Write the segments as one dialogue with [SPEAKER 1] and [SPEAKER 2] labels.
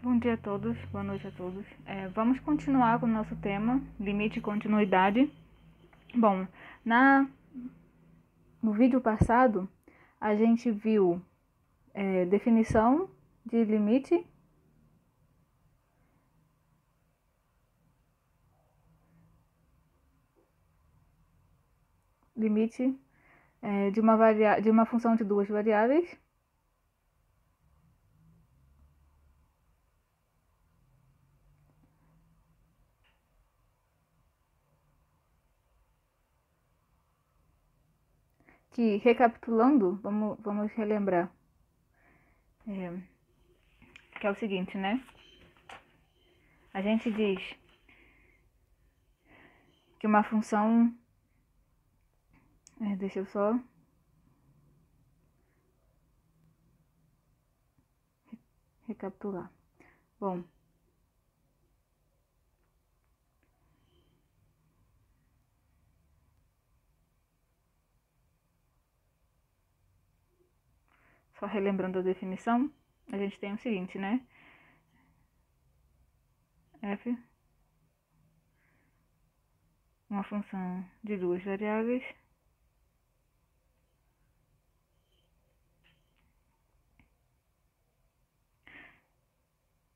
[SPEAKER 1] Bom dia a todos, boa noite a todos. Vamos continuar com o nosso tema, limite e continuidade. Bom, no vídeo passado, a gente viu definição de limite, de uma função de duas variáveis. Que, recapitulando, vamos relembrar. Que é o seguinte, né? A gente diz que uma função... deixa eu só... recapitular. Bom... Só relembrando a definição, a gente tem o seguinte, né? F, uma função de duas variáveis,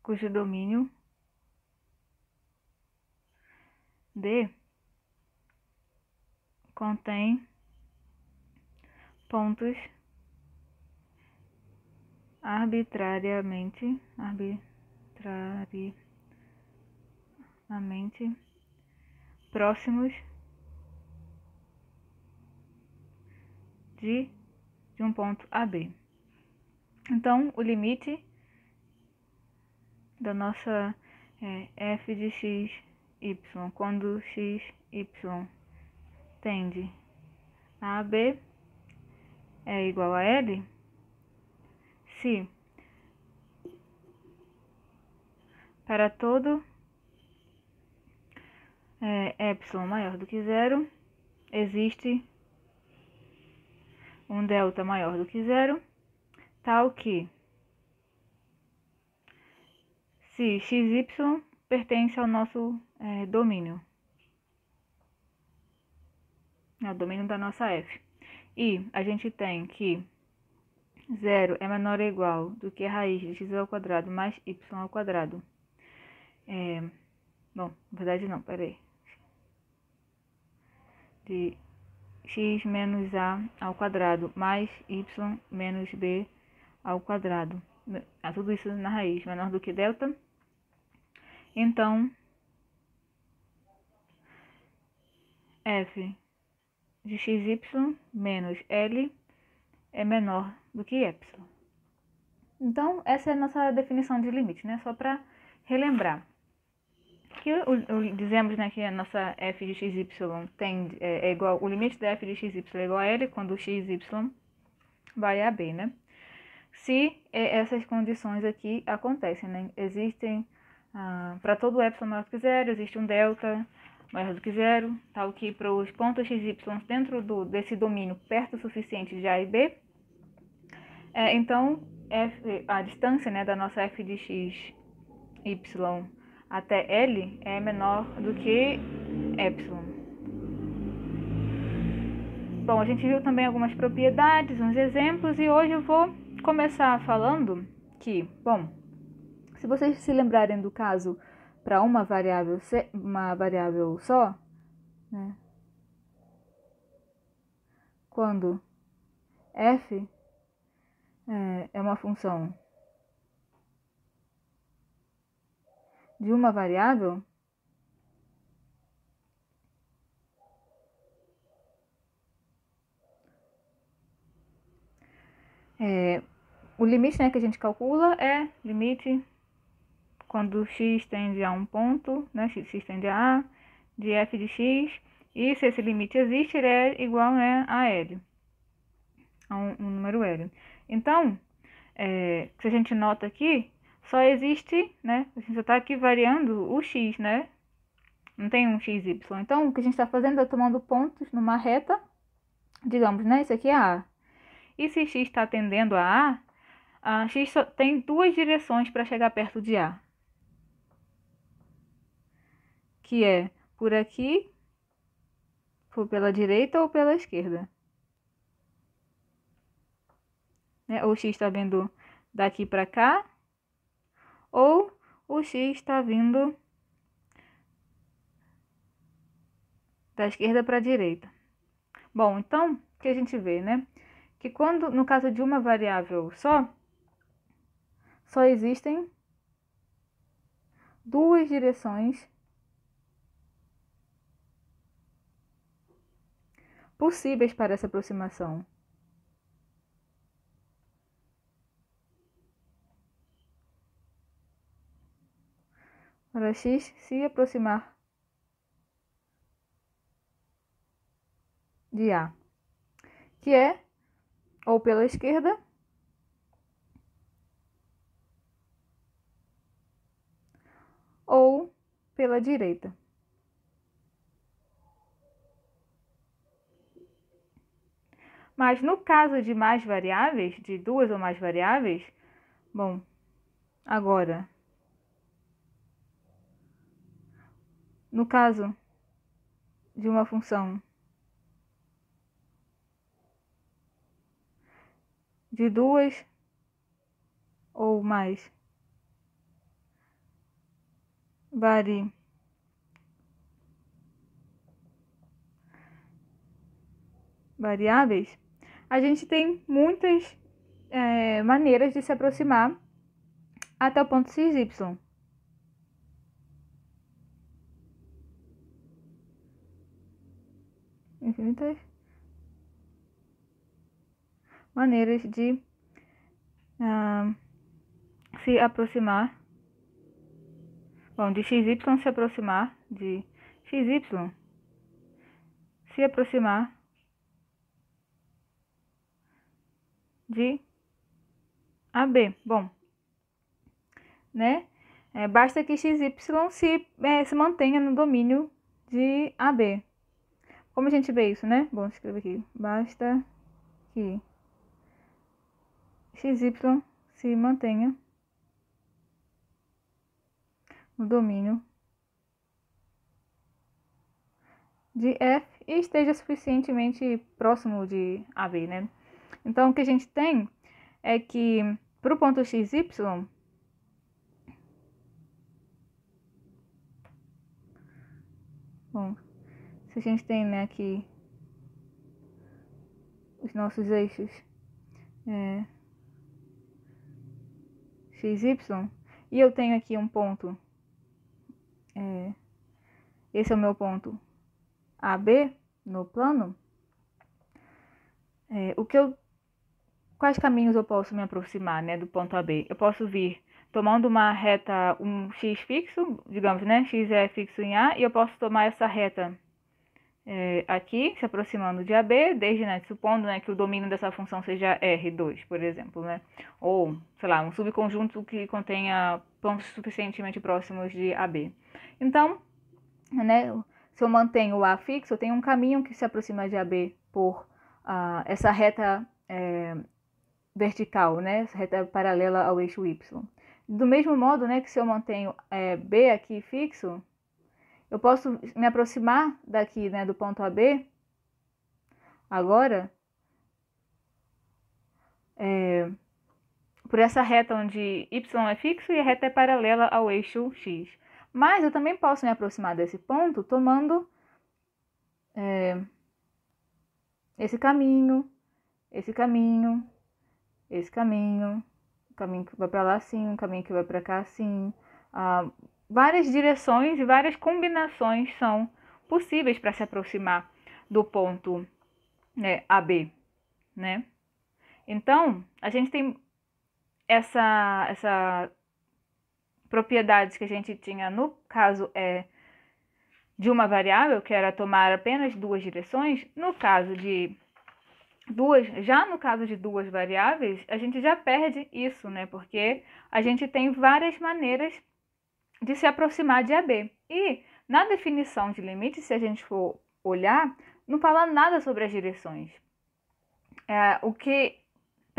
[SPEAKER 1] cujo domínio D contém pontos arbitrariamente próximos de um ponto AB. Então, o limite da nossa f de x, y, quando x, y tende a AB é igual a L, se para todo epsilon maior do que zero, existe um delta maior do que zero, tal que se xy pertence ao nosso domínio, ao domínio da nossa f. E a gente tem que 0 é menor ou igual do que a raiz de x ao quadrado mais y ao quadrado. Bom, na verdade não, peraí. De x menos a ao quadrado mais y menos b ao quadrado. Tudo isso na raiz menor do que delta. Então, f de xy menos L é menor do que epsilon. Então, essa é a nossa definição de limite, né? Só para relembrar. Que dizemos, né, que a nossa f de xy é igual, o limite da f de xy é igual a L quando o xy vai a B, né? Se essas condições aqui acontecem, né? Existem, para todo epsilon maior do que zero, existe um delta maior do que zero, tal que para os pontos xy dentro desse domínio perto o suficiente de A e B, então a distância, né, da nossa f de x, y até L é menor do que epsilon. Bom, a gente viu também algumas propriedades, uns exemplos, e hoje eu vou começar falando que, bom, se vocês se lembrarem do caso para uma variável só, né, quando f é uma função de uma variável, o limite, né, que a gente calcula é limite quando x tende a um ponto, né, x tende a A, de f de x, e se esse limite existe, ele é igual, né, a L, a um número L. Então, se a gente nota aqui, só existe, né, a gente só está aqui variando o x, né, não tem um xy. Então, o que a gente está fazendo é tomando pontos numa reta, digamos, né, isso aqui é A. E se x está tendendo a A, A x só tem duas direções para chegar perto de A, que é por aqui, for pela direita ou pela esquerda. Né? O x está vindo daqui para cá, ou o x está vindo da esquerda para a direita. Bom, então, o que a gente vê, né? Que quando, no caso de uma variável só existem duas direções possíveis para essa aproximação. Para x se aproximar de A, que é ou pela esquerda ou pela direita. Mas no caso de mais variáveis, de duas ou mais variáveis, bom, agora, no caso de uma função de duas ou mais variáveis, a gente tem muitas maneiras de se aproximar até o ponto xy. Infinitas maneiras de se aproximar, bom, de xy se aproximar de xy, se aproximar de AB. Bom, né? Basta que xy se mantenha no domínio de AB. Como a gente vê isso, né? Bom, escrever aqui. Basta que xy se mantenha no domínio de F e esteja suficientemente próximo de AB, né? Então, o que a gente tem é que para o ponto xy, bom, se a gente tem, né, aqui os nossos eixos xy, e eu tenho aqui um ponto, esse é o meu ponto AB no plano, quais caminhos eu posso me aproximar, né, do ponto AB? Eu posso vir tomando uma reta, um x fixo, digamos, né, x é fixo em A, e eu posso tomar essa reta aqui, se aproximando de AB, desde, né, supondo, né, que o domínio dessa função seja R2, por exemplo, né, ou, sei lá, um subconjunto que contenha pontos suficientemente próximos de AB. Então, né, se eu mantenho o A fixo, eu tenho um caminho que se aproxima de AB por essa reta vertical, né, essa reta paralela ao eixo Y. Do mesmo modo, né, que se eu mantenho B aqui fixo, eu posso me aproximar daqui, né, do ponto AB, agora, por essa reta onde Y é fixo e a reta é paralela ao eixo X. Mas eu também posso me aproximar desse ponto tomando esse caminho, esse caminho, esse caminho, o caminho que vai para lá assim, o caminho que vai para cá assim. Várias direções e várias combinações são possíveis para se aproximar do ponto AB, né? Então, a gente tem essa propriedades que a gente tinha no caso de uma variável, que era tomar apenas duas direções. No caso de duas variáveis, a gente já perde isso, né? Porque a gente tem várias maneiras de se aproximar de AB. E na definição de limite, se a gente for olhar, não fala nada sobre as direções. O que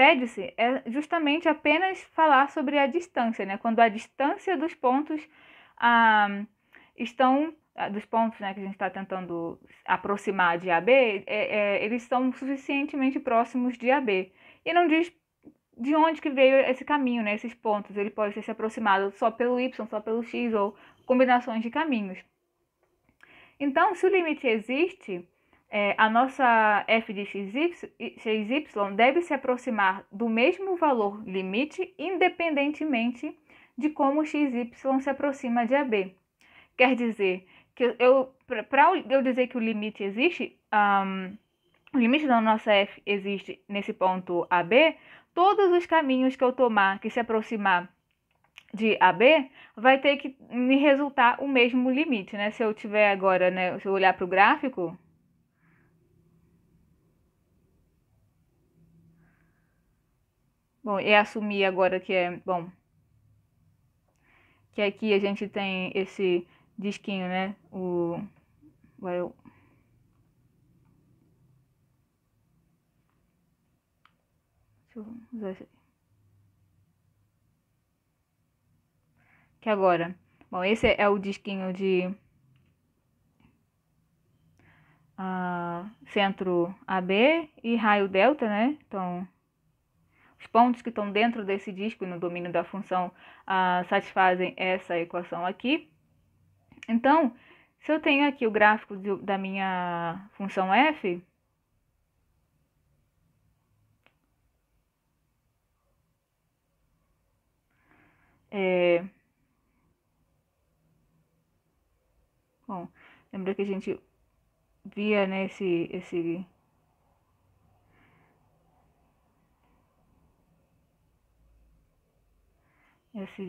[SPEAKER 1] pede-se é justamente apenas falar sobre a distância, né? Quando a distância dos pontos dos pontos, né, que a gente está tentando aproximar de AB, eles são suficientemente próximos de AB. E não diz de onde que veio esse caminho, né? Esses pontos. Ele pode ter se aproximado só pelo Y, só pelo X, ou combinações de caminhos. Então, se o limite existe, a nossa f de xy deve se aproximar do mesmo valor limite, independentemente de como xy se aproxima de AB. Quer dizer que para eu dizer que o limite existe, o limite da nossa f existe nesse ponto AB, todos os caminhos que eu tomar que se aproximar de AB, vai ter que me resultar o mesmo limite, né? Se eu tiver agora, né, se eu olhar para o gráfico, bom, e assumir agora que que aqui a gente tem esse disquinho, né? Deixa eu usar esse aqui. Que agora, bom, esse é o disquinho de centro AB e raio delta, né? Então, os pontos que estão dentro desse disco no domínio da função satisfazem essa equação aqui. Então, se eu tenho aqui o gráfico da minha função f, bom, lembra que a gente via, né, esse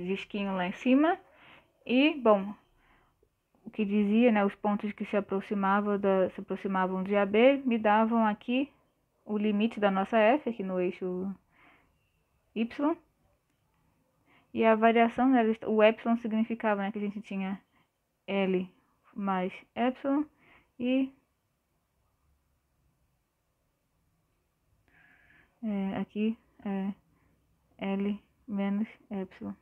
[SPEAKER 1] disquinho lá em cima. E, bom, o que dizia, né, os pontos que se aproximavam de AB me davam aqui o limite da nossa f, aqui no eixo y. E a variação, né, o epsilon significava, né, que a gente tinha L mais epsilon e aqui é L menos epsilon.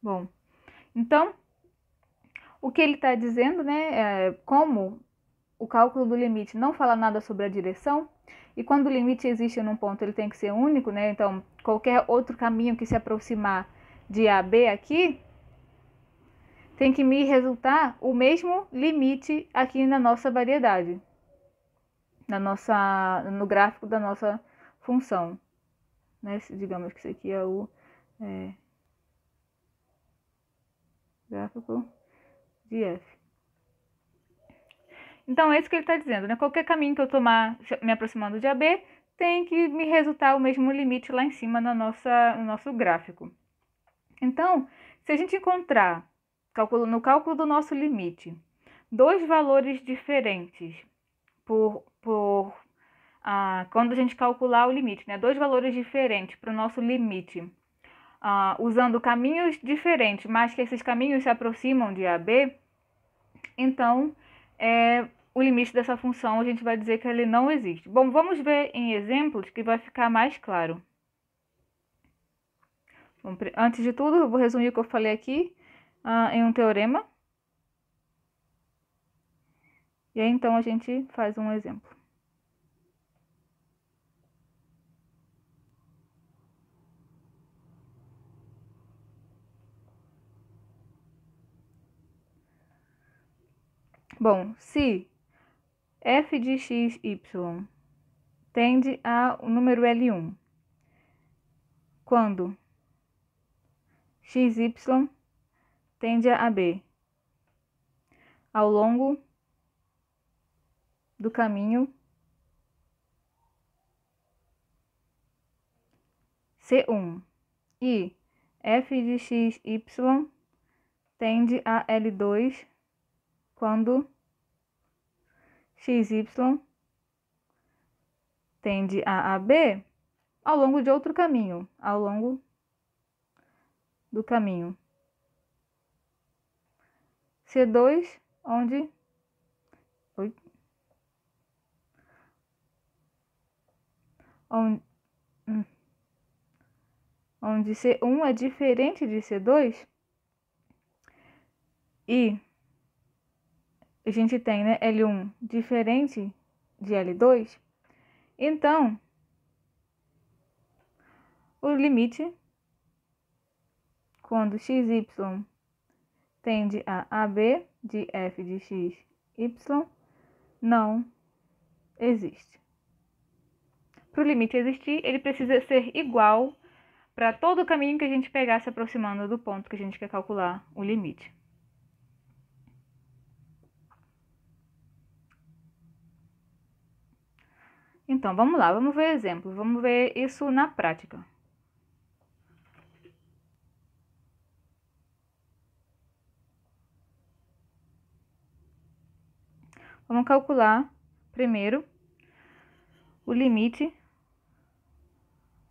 [SPEAKER 1] Bom, então, o que ele está dizendo, né, como o cálculo do limite não fala nada sobre a direção, e quando o limite existe num ponto, ele tem que ser único, né, então qualquer outro caminho que se aproximar de AB aqui, tem que me resultar o mesmo limite aqui na nossa variedade, no gráfico da nossa função, né, digamos que isso aqui é o gráfico de f. Então, é isso que ele está dizendo, né? Qualquer caminho que eu tomar me aproximando de AB tem que me resultar o mesmo limite lá em cima no nosso gráfico. Então, se a gente encontrar, no cálculo do nosso limite, dois valores diferentes quando a gente calcular o limite, né? Dois valores diferentes para o nosso limite, usando caminhos diferentes, mas que esses caminhos se aproximam de AB, então, o limite dessa função a gente vai dizer que ele não existe. Bom, vamos ver em exemplos que vai ficar mais claro. Bom, antes de tudo, eu vou resumir o que eu falei aqui em um teorema. E aí, então, a gente faz um exemplo. Bom, se f de x, y tende ao número L1, quando x, y tende a B, ao longo do caminho C1, e f de x, y tende a L2 quando xy tende a AB ao longo de outro caminho, ao longo do caminho C2, onde C1 é diferente de C2 e a gente tem, né, L1 diferente de L2, então o limite quando xy tende a AB de f de x, y, não existe. Para o limite existir, ele precisa ser igual para todo o caminho que a gente pegar se aproximando do ponto que a gente quer calcular o limite. Então, vamos lá, vamos ver exemplo, vamos ver isso na prática. Vamos calcular primeiro o limite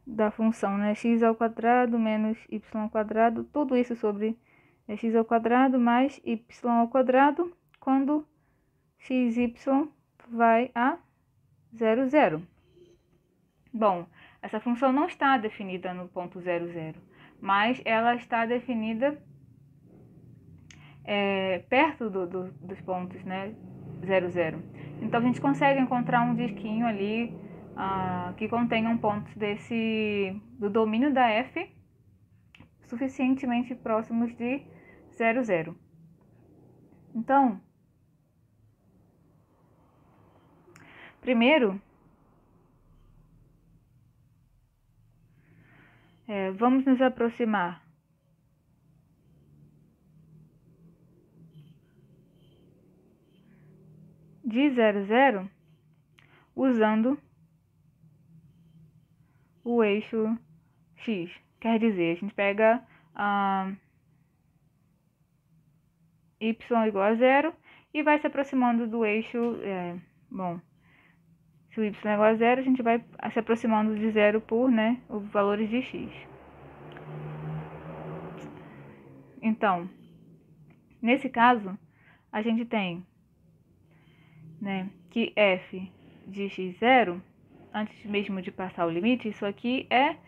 [SPEAKER 1] da função, né, x ao quadrado menos y ao quadrado, tudo isso sobre x ao quadrado mais y ao quadrado, quando xy vai a 0, 0. Bom, essa função não está definida no ponto 0, 0, mas ela está definida perto dos pontos, né, 0, 0. Então, a gente consegue encontrar um disquinho ali que contenham pontos do domínio da f suficientemente próximos de 0, 0. Então, primeiro, vamos nos aproximar de 0, 0 usando o eixo x. Quer dizer, a gente pega y igual a 0 e vai se aproximando do eixo, se o y é igual a 0, a gente vai se aproximando de 0 por, né, os valores de x. Então, nesse caso, a gente tem, né, que f de x0, antes mesmo de passar o limite, isso aqui é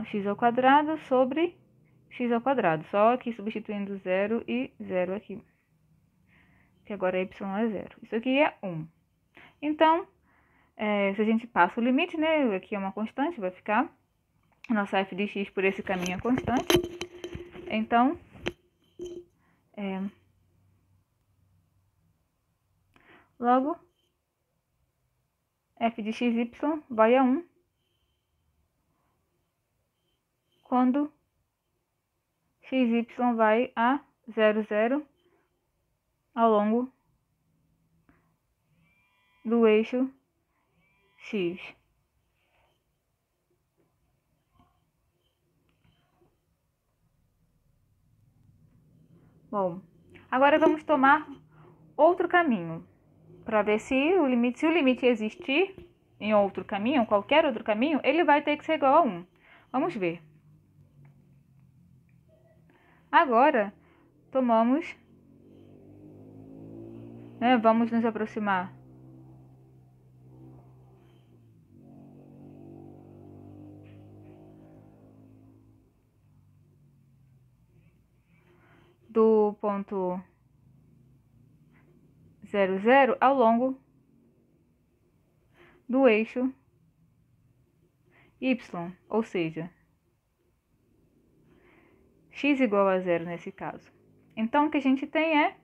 [SPEAKER 1] x ao quadrado sobre x ao quadrado, só aqui substituindo 0 e 0 aqui, que agora y é 0. Isso aqui é 1. Então, se a gente passa o limite, né, aqui é uma constante, vai ficar a nossa f de x por esse caminho é constante. Então, logo, f de xy vai a 1 quando xy vai a 0, 0 ao longo do eixo x. Bom, agora vamos tomar outro caminho para ver se o limite existir em outro caminho, qualquer outro caminho, ele vai ter que ser igual a 1. Vamos ver. Agora, tomamos, né, vamos nos aproximar do ponto 0, 0 ao longo do eixo y, ou seja, x igual a 0 nesse caso. Então, o que a gente tem é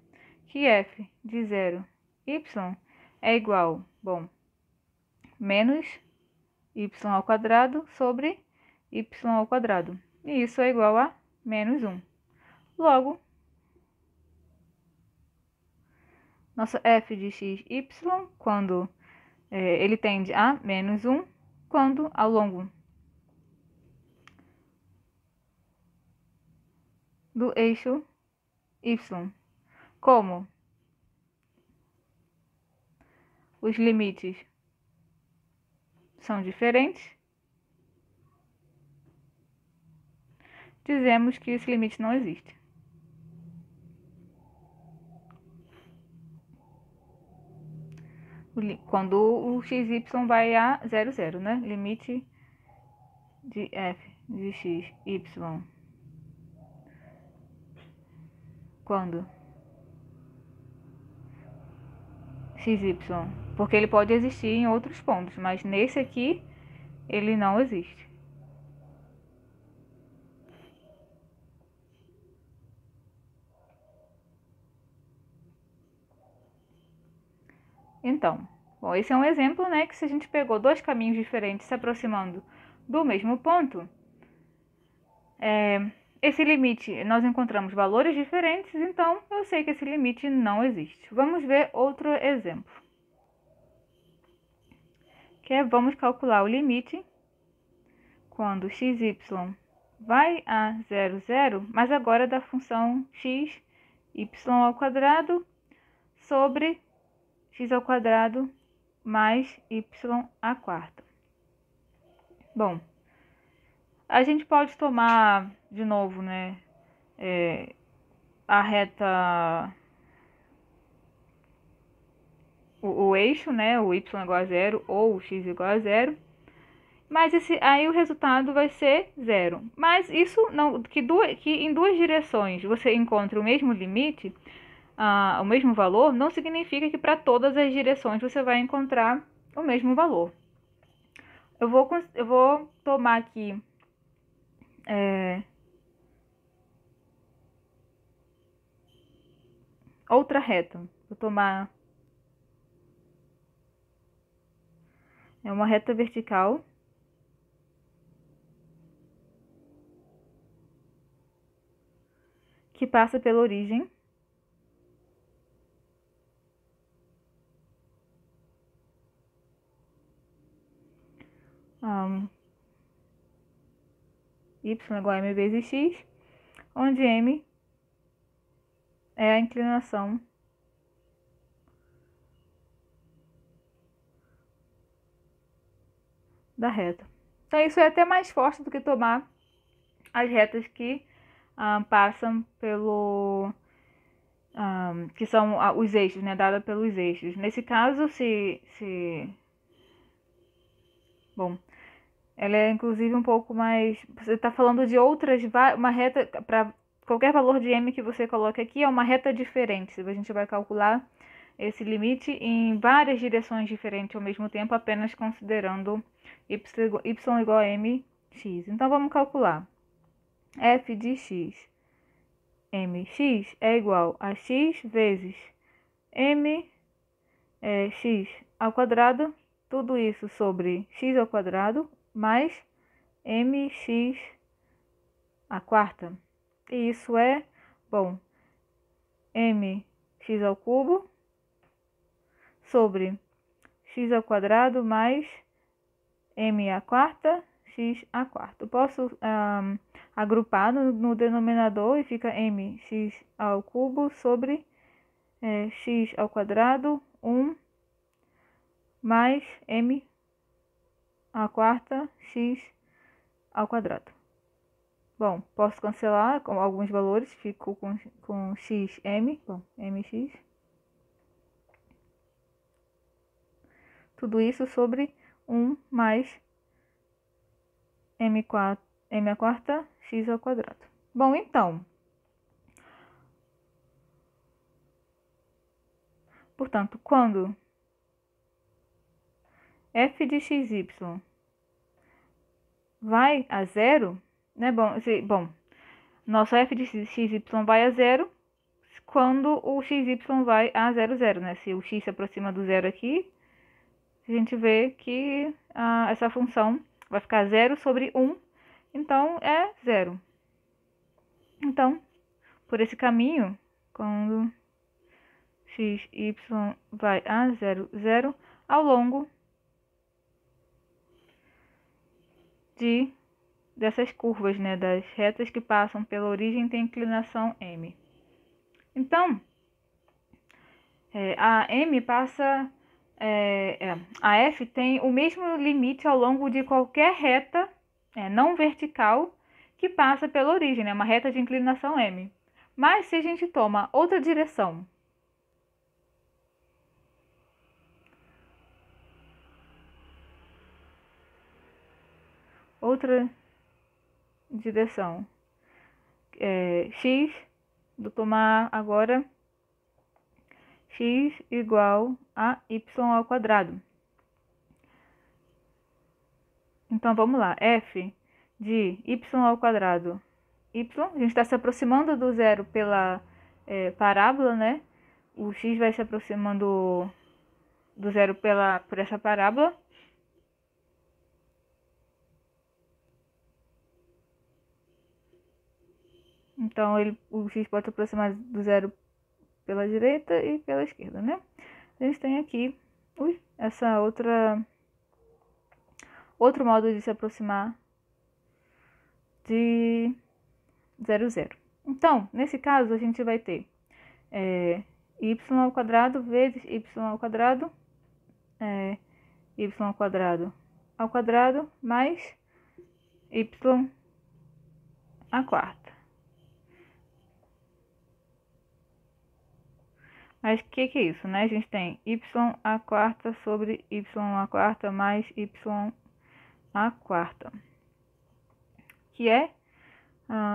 [SPEAKER 1] que f de 0, y é igual, menos y ao quadrado sobre y ao quadrado. E isso é igual a menos 1. Logo, nossa f de xy, quando ele tende a menos 1, quando ao longo do eixo y. Como os limites são diferentes, dizemos que esse limite não existe. Quando o xy vai a 0, 0, né? Limite de f de x, y. Quando xy, porque ele pode existir em outros pontos, mas nesse aqui ele não existe. Então, bom, esse é um exemplo, né, que se a gente pegou dois caminhos diferentes se aproximando do mesmo ponto, esse limite, nós encontramos valores diferentes, então eu sei que esse limite não existe. Vamos ver outro exemplo. Vamos calcular o limite quando xy vai a 0, 0, mas agora da função x, y ao quadrado sobre x ao quadrado mais y à quarta. Bom, a gente pode tomar de novo, né, a reta, o eixo, né, o y igual a 0 ou o x igual a 0, mas aí o resultado vai ser 0. Mas isso não, que em duas direções você encontra o mesmo limite, o mesmo valor, não significa que para todas as direções você vai encontrar o mesmo valor. Eu vou tomar aqui outra reta. Vou tomar uma reta vertical que passa pela origem y igual a m vezes x, onde m é a inclinação da reta. Então isso é até mais forte do que tomar as retas que passam pelo que são os eixos, né, dada pelos eixos. Nesse caso, bom, ela é inclusive um pouco mais, você está falando de uma reta, para qualquer valor de m que você coloque aqui, é uma reta diferente. A gente vai calcular esse limite em várias direções diferentes ao mesmo tempo, apenas considerando y igual a mx. Então vamos calcular. F de x, mx é igual a x vezes m x ao quadrado, tudo isso sobre x ao quadrado, mais mx à quarta. E isso é, bom, mx ao cubo sobre x ao quadrado mais m à quarta, x à quarta. Eu posso agrupar no denominador e fica mx ao cubo sobre x ao quadrado, 1 mais m à quarta, x ao quadrado. Bom, posso cancelar com alguns valores, fico com xm, bom, mx. Tudo isso sobre 1 mais m à quarta, x ao quadrado. Bom, então, portanto, quando f de xy vai a 0, né? Bom, nosso f de xy vai a 0 quando o xy vai a 0, 0, né? Se o x se aproxima do 0 aqui, a gente vê que essa função vai ficar 0 sobre 1, então é 0. Então, por esse caminho, quando xy vai a 0, 0, ao longo dessas curvas, né, das retas que passam pela origem, tem inclinação m. Então, a m passa, a f tem o mesmo limite ao longo de qualquer reta não vertical que passa pela origem, né? Uma reta de inclinação m. Mas se a gente toma outra direção, x, vou tomar agora x igual a y ao quadrado. Então, vamos lá, f de y ao quadrado, y, a gente está se aproximando do zero pela parábola, né? O x vai se aproximando do zero por essa parábola. Então, o x pode se aproximar do zero pela direita e pela esquerda, né? A gente tem aqui essa outro modo de se aproximar de 0, 0. Então, nesse caso, a gente vai ter y ao quadrado vezes y ao quadrado, y ao quadrado mais y à quarta. Mas o que é isso, né? A gente tem y à quarta sobre y à quarta mais y à quarta, que é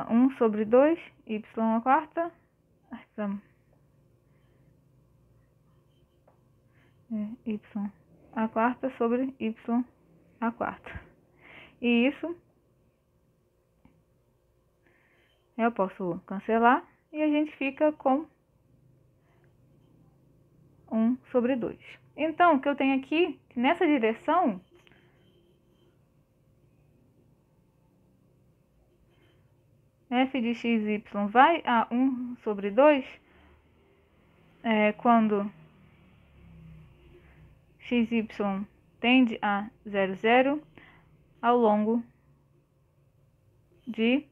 [SPEAKER 1] 1 sobre 2 y à quarta, y à quarta sobre y à quarta. E isso eu posso cancelar e a gente fica com 1 sobre 2. Então, o que eu tenho aqui, nessa direção, f de x, y vai a 1 sobre 2, quando x, y tende a 0, 0, ao longo de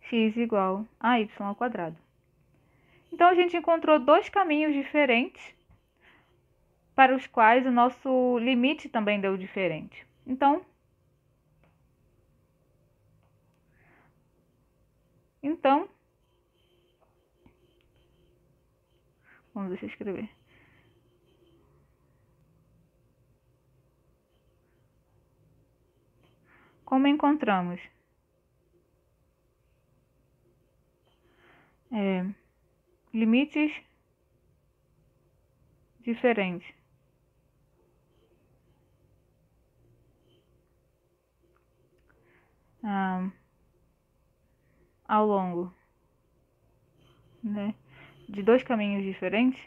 [SPEAKER 1] x igual a y ao quadrado. Então, a gente encontrou dois caminhos diferentes para os quais o nosso limite também deu diferente. Então, deixa eu escrever. Como encontramos limites diferentes ao longo, né, de dois caminhos diferentes,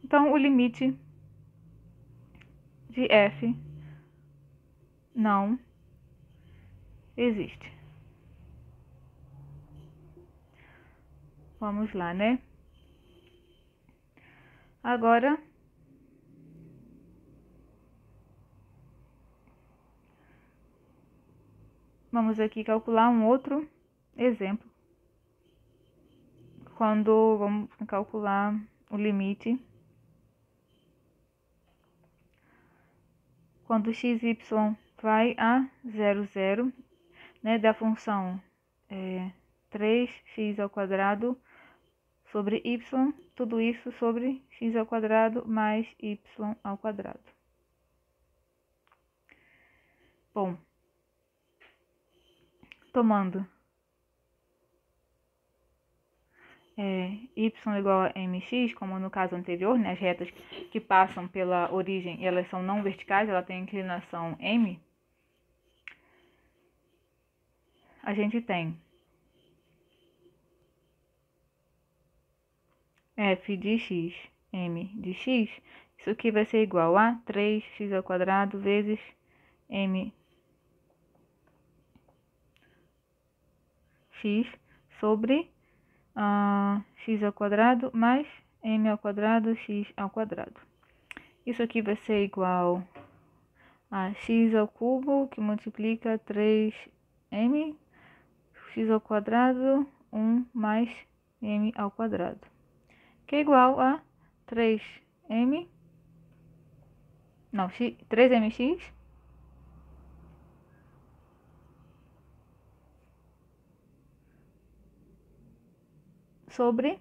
[SPEAKER 1] então o limite de f não existe. Vamos lá, né? Agora, vamos aqui calcular um outro exemplo. Quando vamos calcular o limite, quando x, y vai a 0, 0, né, da função 3x ao quadrado sobre y, tudo isso sobre x ao quadrado mais y ao quadrado. Bom, tomando y igual a mx, como no caso anterior, né, as retas que passam pela origem, elas são não verticais, ela tem inclinação m, a gente tem f de x, m de x, isso aqui vai ser igual a 3x ao quadrado vezes m x sobre x ao quadrado mais m ao quadrado x ao quadrado. Isso aqui vai ser igual a x ao cubo, que multiplica 3m, x ao quadrado, 1 mais m ao quadrado. que é igual a 3mx sobre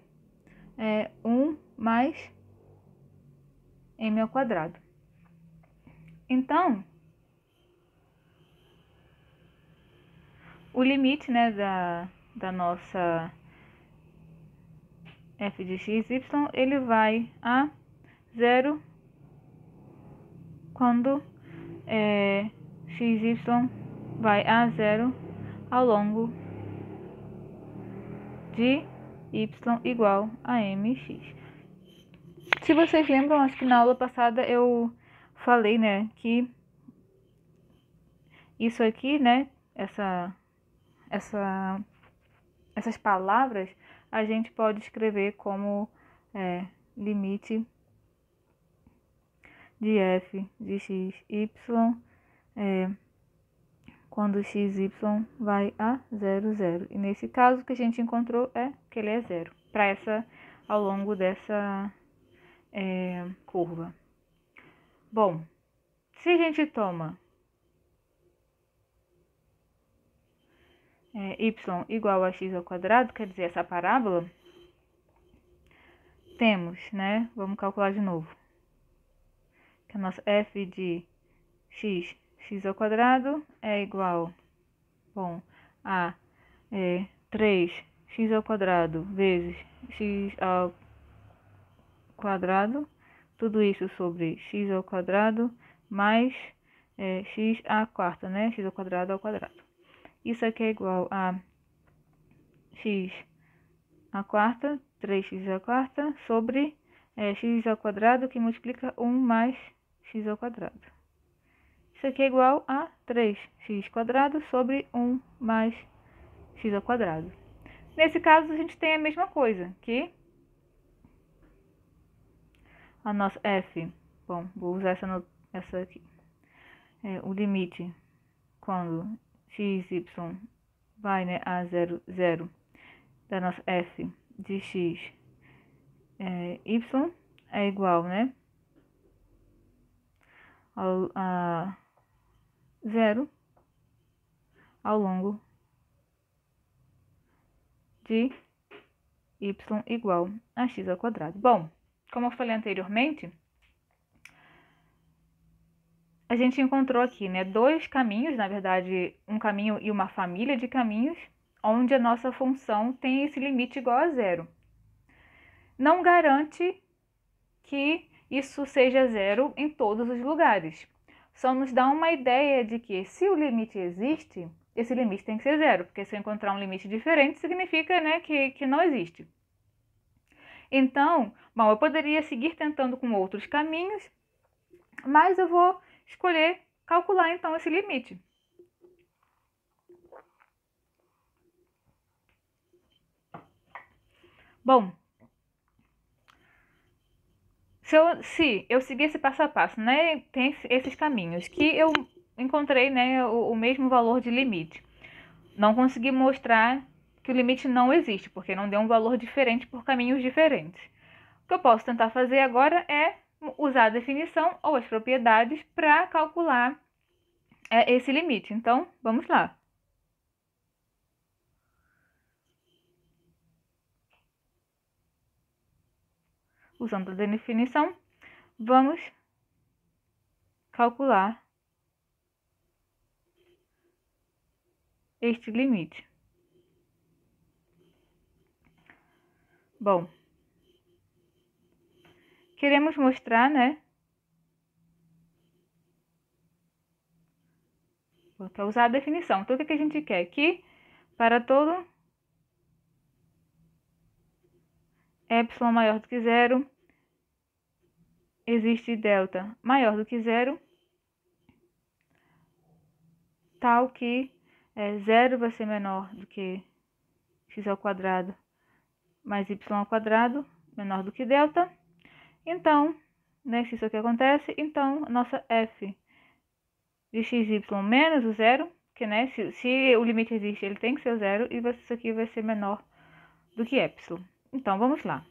[SPEAKER 1] 1 mais m ao quadrado. Então, o limite, né, da nossa f de x, y, ele vai a 0 quando x, y vai a 0 ao longo de y igual a mx. Se vocês lembram, acho que na aula passada eu falei, né, que isso aqui, né, essas palavras a gente pode escrever como limite de f de x, y, quando x, y vai a 0, 0. E nesse caso, o que a gente encontrou é que ele é 0, ao longo dessa curva. Bom, se a gente toma y igual a x ao quadrado, quer dizer, essa parábola, temos, né, vamos calcular de novo, que a nossa f de x, x ao quadrado é igual, a 3x ao quadrado vezes x ao quadrado, tudo isso sobre x ao quadrado mais x à quarta, né, x ao quadrado ao quadrado. Isso aqui é igual a x à quarta, 3x à quarta, sobre x ao quadrado, que multiplica 1 mais x ao quadrado. Isso aqui é igual a 3x quadrado sobre 1 mais x ao quadrado. Nesse caso, a gente tem a mesma coisa, que a nossa f, vou usar essa aqui, o limite quando x, y vai, né, a 0, 0, da nossa f de x, y é igual, né, a 0 ao longo de y igual a x ao quadrado. Bom, como eu falei anteriormente, a gente encontrou aqui, né, dois caminhos, na verdade, um caminho e uma família de caminhos, onde a nossa função tem esse limite igual a 0. Não garante que isso seja 0 em todos os lugares. Só nos dá uma ideia de que, se o limite existe, esse limite tem que ser 0, porque se eu encontrar um limite diferente, significa, né, que não existe. Então, bom, eu poderia seguir tentando com outros caminhos, mas eu vou escolher calcular, então, esse limite. Bom, se eu seguir esse passo a passo, né, tem esses caminhos que eu encontrei, né, o mesmo valor de limite. Não consegui mostrar que o limite não existe, porque não deu um valor diferente por caminhos diferentes. O que eu posso tentar fazer agora é usar a definição ou as propriedades para calcular esse limite. Então, vamos lá. Usando a definição, vamos calcular este limite. Bom, queremos mostrar, né, para usar a definição. Então, o que a gente quer? Que para todo epsilon maior do que 0, existe delta maior do que 0, tal que 0 vai ser menor do que x ao quadrado mais y ao quadrado, menor do que delta. Então, né, se isso aqui acontece, então a nossa f de xy menos o 0, que, né, se o limite existe, ele tem que ser o 0, e isso aqui vai ser menor do que epsilon. Então, vamos lá.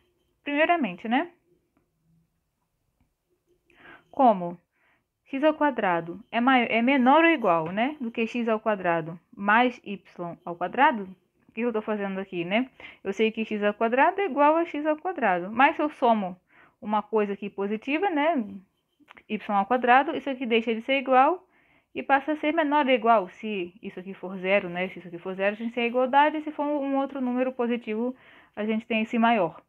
[SPEAKER 1] primeiramente, né? Como x ao quadrado é menor ou igual, né? Do que x ao quadrado mais y ao quadrado. O que eu estou fazendo aqui, né? Eu sei que x ao quadrado é igual a x ao quadrado. Mas se eu somo uma coisa aqui positiva, né? Y ao quadrado, isso aqui deixa de ser igual e passa a ser menor ou igual. Se isso aqui for zero, né? Se isso aqui for zero, a gente tem a igualdade. Se for um outro número positivo, a gente tem esse maior.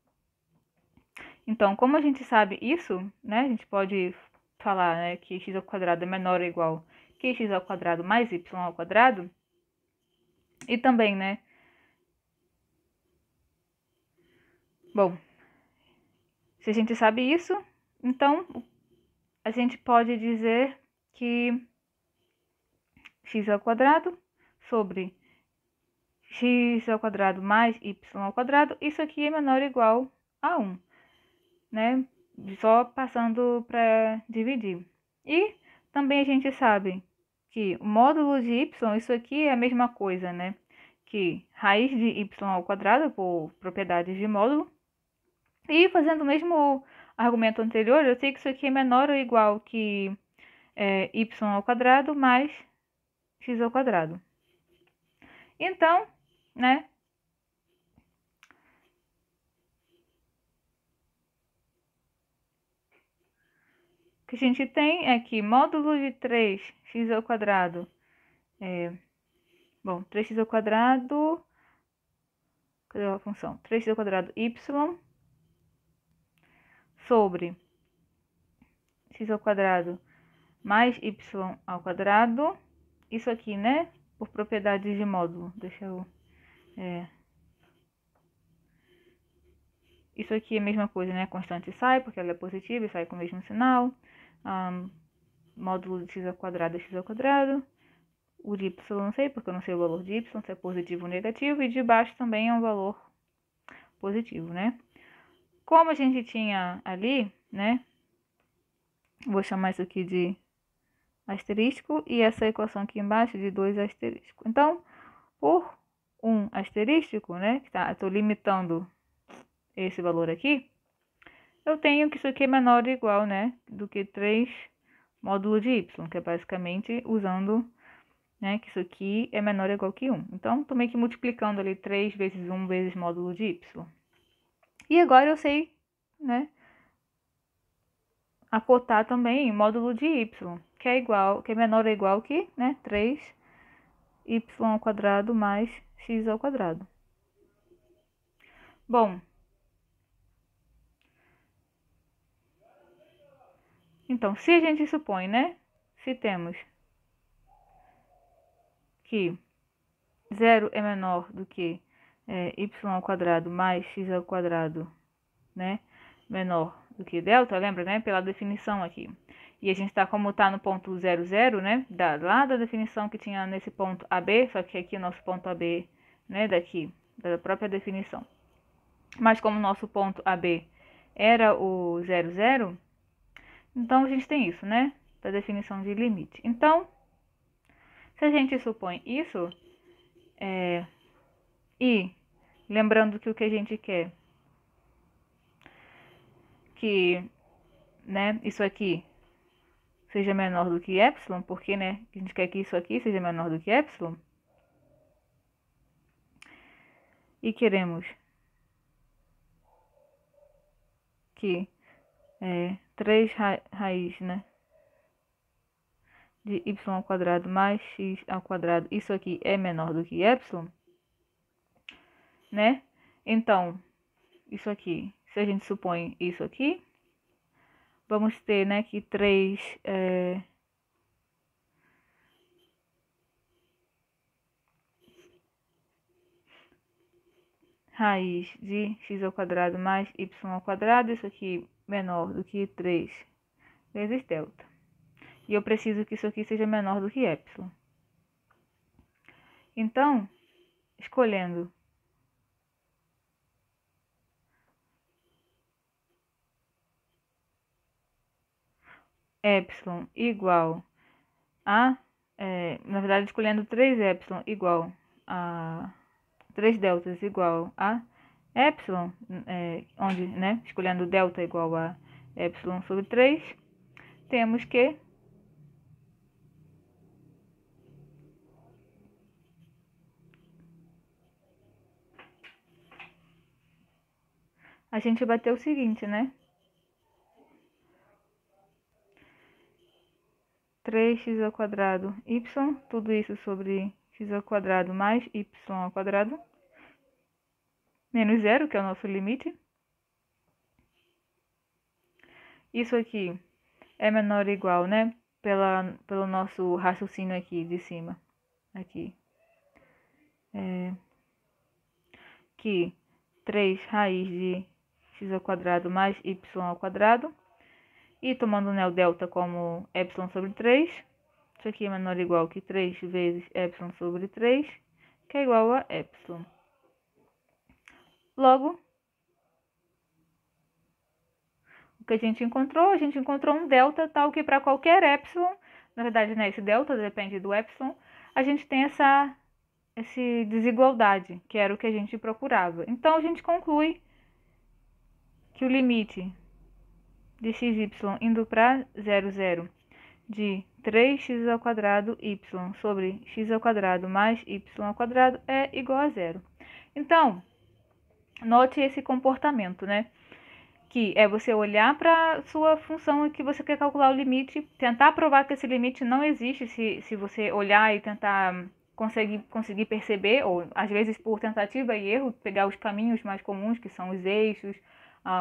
[SPEAKER 1] Então, como a gente sabe isso, né? A gente pode falar, né, que x ao quadrado é menor ou igual que x ao quadrado mais y ao quadrado. E também, né? Bom, se a gente sabe isso, então a gente pode dizer que x ao quadrado sobre x ao quadrado mais y ao quadrado, isso aqui é menor ou igual a 1, né? Só passando para dividir. E também a gente sabe que o módulo de y, isso aqui é a mesma coisa, né? Que raiz de y ao quadrado, por propriedades de módulo. E fazendo o mesmo argumento anterior, eu sei que isso aqui é menor ou igual que y ao quadrado mais x ao quadrado. Então, né? O que a gente tem é que módulo de 3x ao quadrado bom, 3x ao quadrado, cadê a função? 3x ao quadrado y sobre x ao quadrado mais y ao quadrado, isso aqui, né? Por propriedades de módulo, deixa eu... Isso aqui é a mesma coisa, né? Constante sai, porque ela é positiva e sai com o mesmo sinal. Módulo de x ao quadrado é x ao quadrado. O de y eu não sei, porque eu não sei o valor de y, se é positivo ou negativo. E de baixo também é um valor positivo, né? Como a gente tinha ali, né? Vou chamar isso aqui de asterisco e essa equação aqui embaixo de 2 asterisco. Então, por um asterístico, né? Estou limitando esse valor aqui. Eu tenho que isso aqui é menor ou igual, né? Do que 3 módulo de y, que é basicamente usando, né? Que isso aqui é menor ou igual que 1. Então, estou meio que multiplicando ali 3 vezes 1 vezes módulo de y. E agora eu sei, né? Acotar também módulo de y, que é igual, que é menor ou igual que, né, 3y ao quadrado mais x ao quadrado. Bom, então, se a gente supõe, né, se temos que 0 é menor do que y ao quadrado mais x ao quadrado, né, menor do que delta, lembra, né, pela definição aqui. E a gente está como está no ponto 0, 0, né, lá da definição que tinha nesse ponto AB, só que aqui o nosso ponto AB, né, daqui, da própria definição. Mas como o nosso ponto AB era o 0, 0, então a gente tem isso, né, da definição de limite. Então, se a gente supõe isso, e lembrando que o que a gente quer que, né, isso aqui seja menor do que epsilon, porque, né, a gente quer que isso aqui seja menor do que epsilon, e queremos que 3 raiz, né, de y ao quadrado mais x ao quadrado, isso aqui é menor do que epsilon, né? Então, isso aqui, se a gente supõe isso aqui, vamos ter, né, que 3 raiz de x ao quadrado mais y ao quadrado, isso aqui menor do que 3 vezes delta. E eu preciso que isso aqui seja menor do que epsilon. Então, escolhendo epsilon igual a, na verdade, escolhendo 3 epsilon igual a 3 deltas igual a epsilon, onde, né, escolhendo delta igual a epsilon sobre 3, temos que a gente vai ter o seguinte, né? 3x ao quadrado y, tudo isso sobre x ao quadrado mais y ao quadrado, menos 0, que é o nosso limite. Isso aqui é menor ou igual, né? Pelo nosso raciocínio aqui de cima. Aqui. Que 3 raiz de x ao quadrado mais y ao quadrado. E tomando o delta como epsilon sobre 3. Isso aqui é menor ou igual que 3 vezes epsilon sobre 3, que é igual a epsilon. Logo, o que a gente encontrou um delta tal que para qualquer epsilon, na verdade, né, esse delta depende do epsilon, a gente tem essa desigualdade, que era o que a gente procurava. Então, a gente conclui que o limite de xy indo para 0, 0 de 3x ao quadrado y sobre x ao quadrado mais y ao quadrado é igual a 0. Então, note esse comportamento, né? Que é você olhar para sua função que você quer calcular o limite, tentar provar que esse limite não existe, se você olhar e tentar conseguir perceber, ou às vezes por tentativa e erro, pegar os caminhos mais comuns, que são os eixos,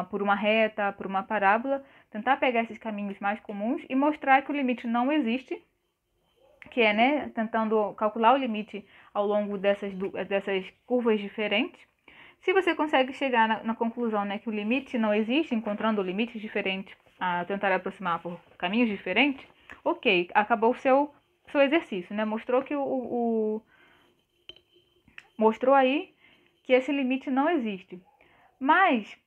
[SPEAKER 1] por uma reta, por uma parábola, tentar pegar esses caminhos mais comuns e mostrar que o limite não existe, que é, né, tentando calcular o limite ao longo dessas curvas diferentes. Se você consegue chegar na conclusão, né, que o limite não existe, encontrando limites diferentes a tentar aproximar por caminhos diferentes, ok, acabou o seu exercício, né? Mostrou que mostrou aí que esse limite não existe. Mas,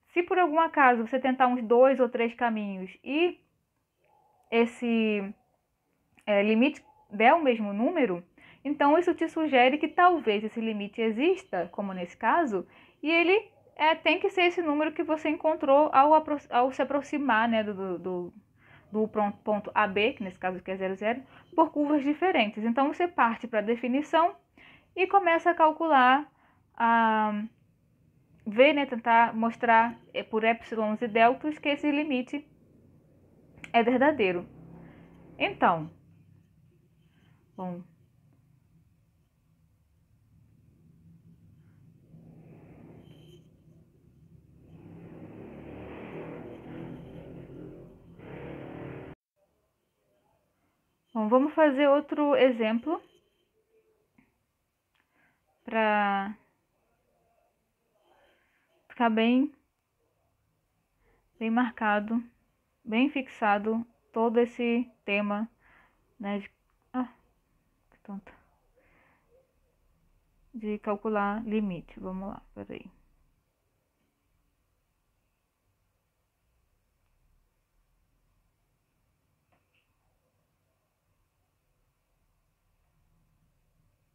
[SPEAKER 1] se por algum acaso você tentar uns 2 ou 3 caminhos e esse limite der o mesmo número, então isso te sugere que talvez esse limite exista, como nesse caso, e ele tem que ser esse número que você encontrou ao se aproximar, né, do ponto AB, que nesse caso aqui é 0, 0, por curvas diferentes. Então você parte para a definição e começa a calcular, ver, né, tentar mostrar por epsilons e deltas que esse limite é verdadeiro. Então, bom, vamos fazer outro exemplo para ficar bem marcado, bem fixado todo esse tema, né, que tonta, de calcular limite. Vamos lá, peraí.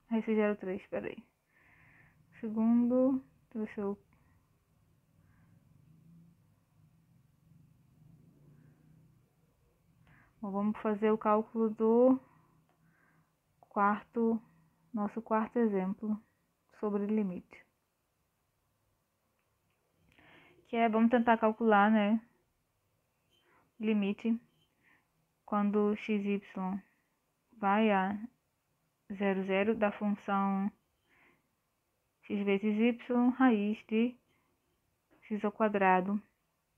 [SPEAKER 1] Esse 03, peraí. Segundo, deixa eu... Bom, vamos fazer o cálculo do nosso quarto exemplo sobre limite. Que é, vamos tentar calcular, né, limite quando xy vai a 0, 0 da função x vezes y raiz de x ao quadrado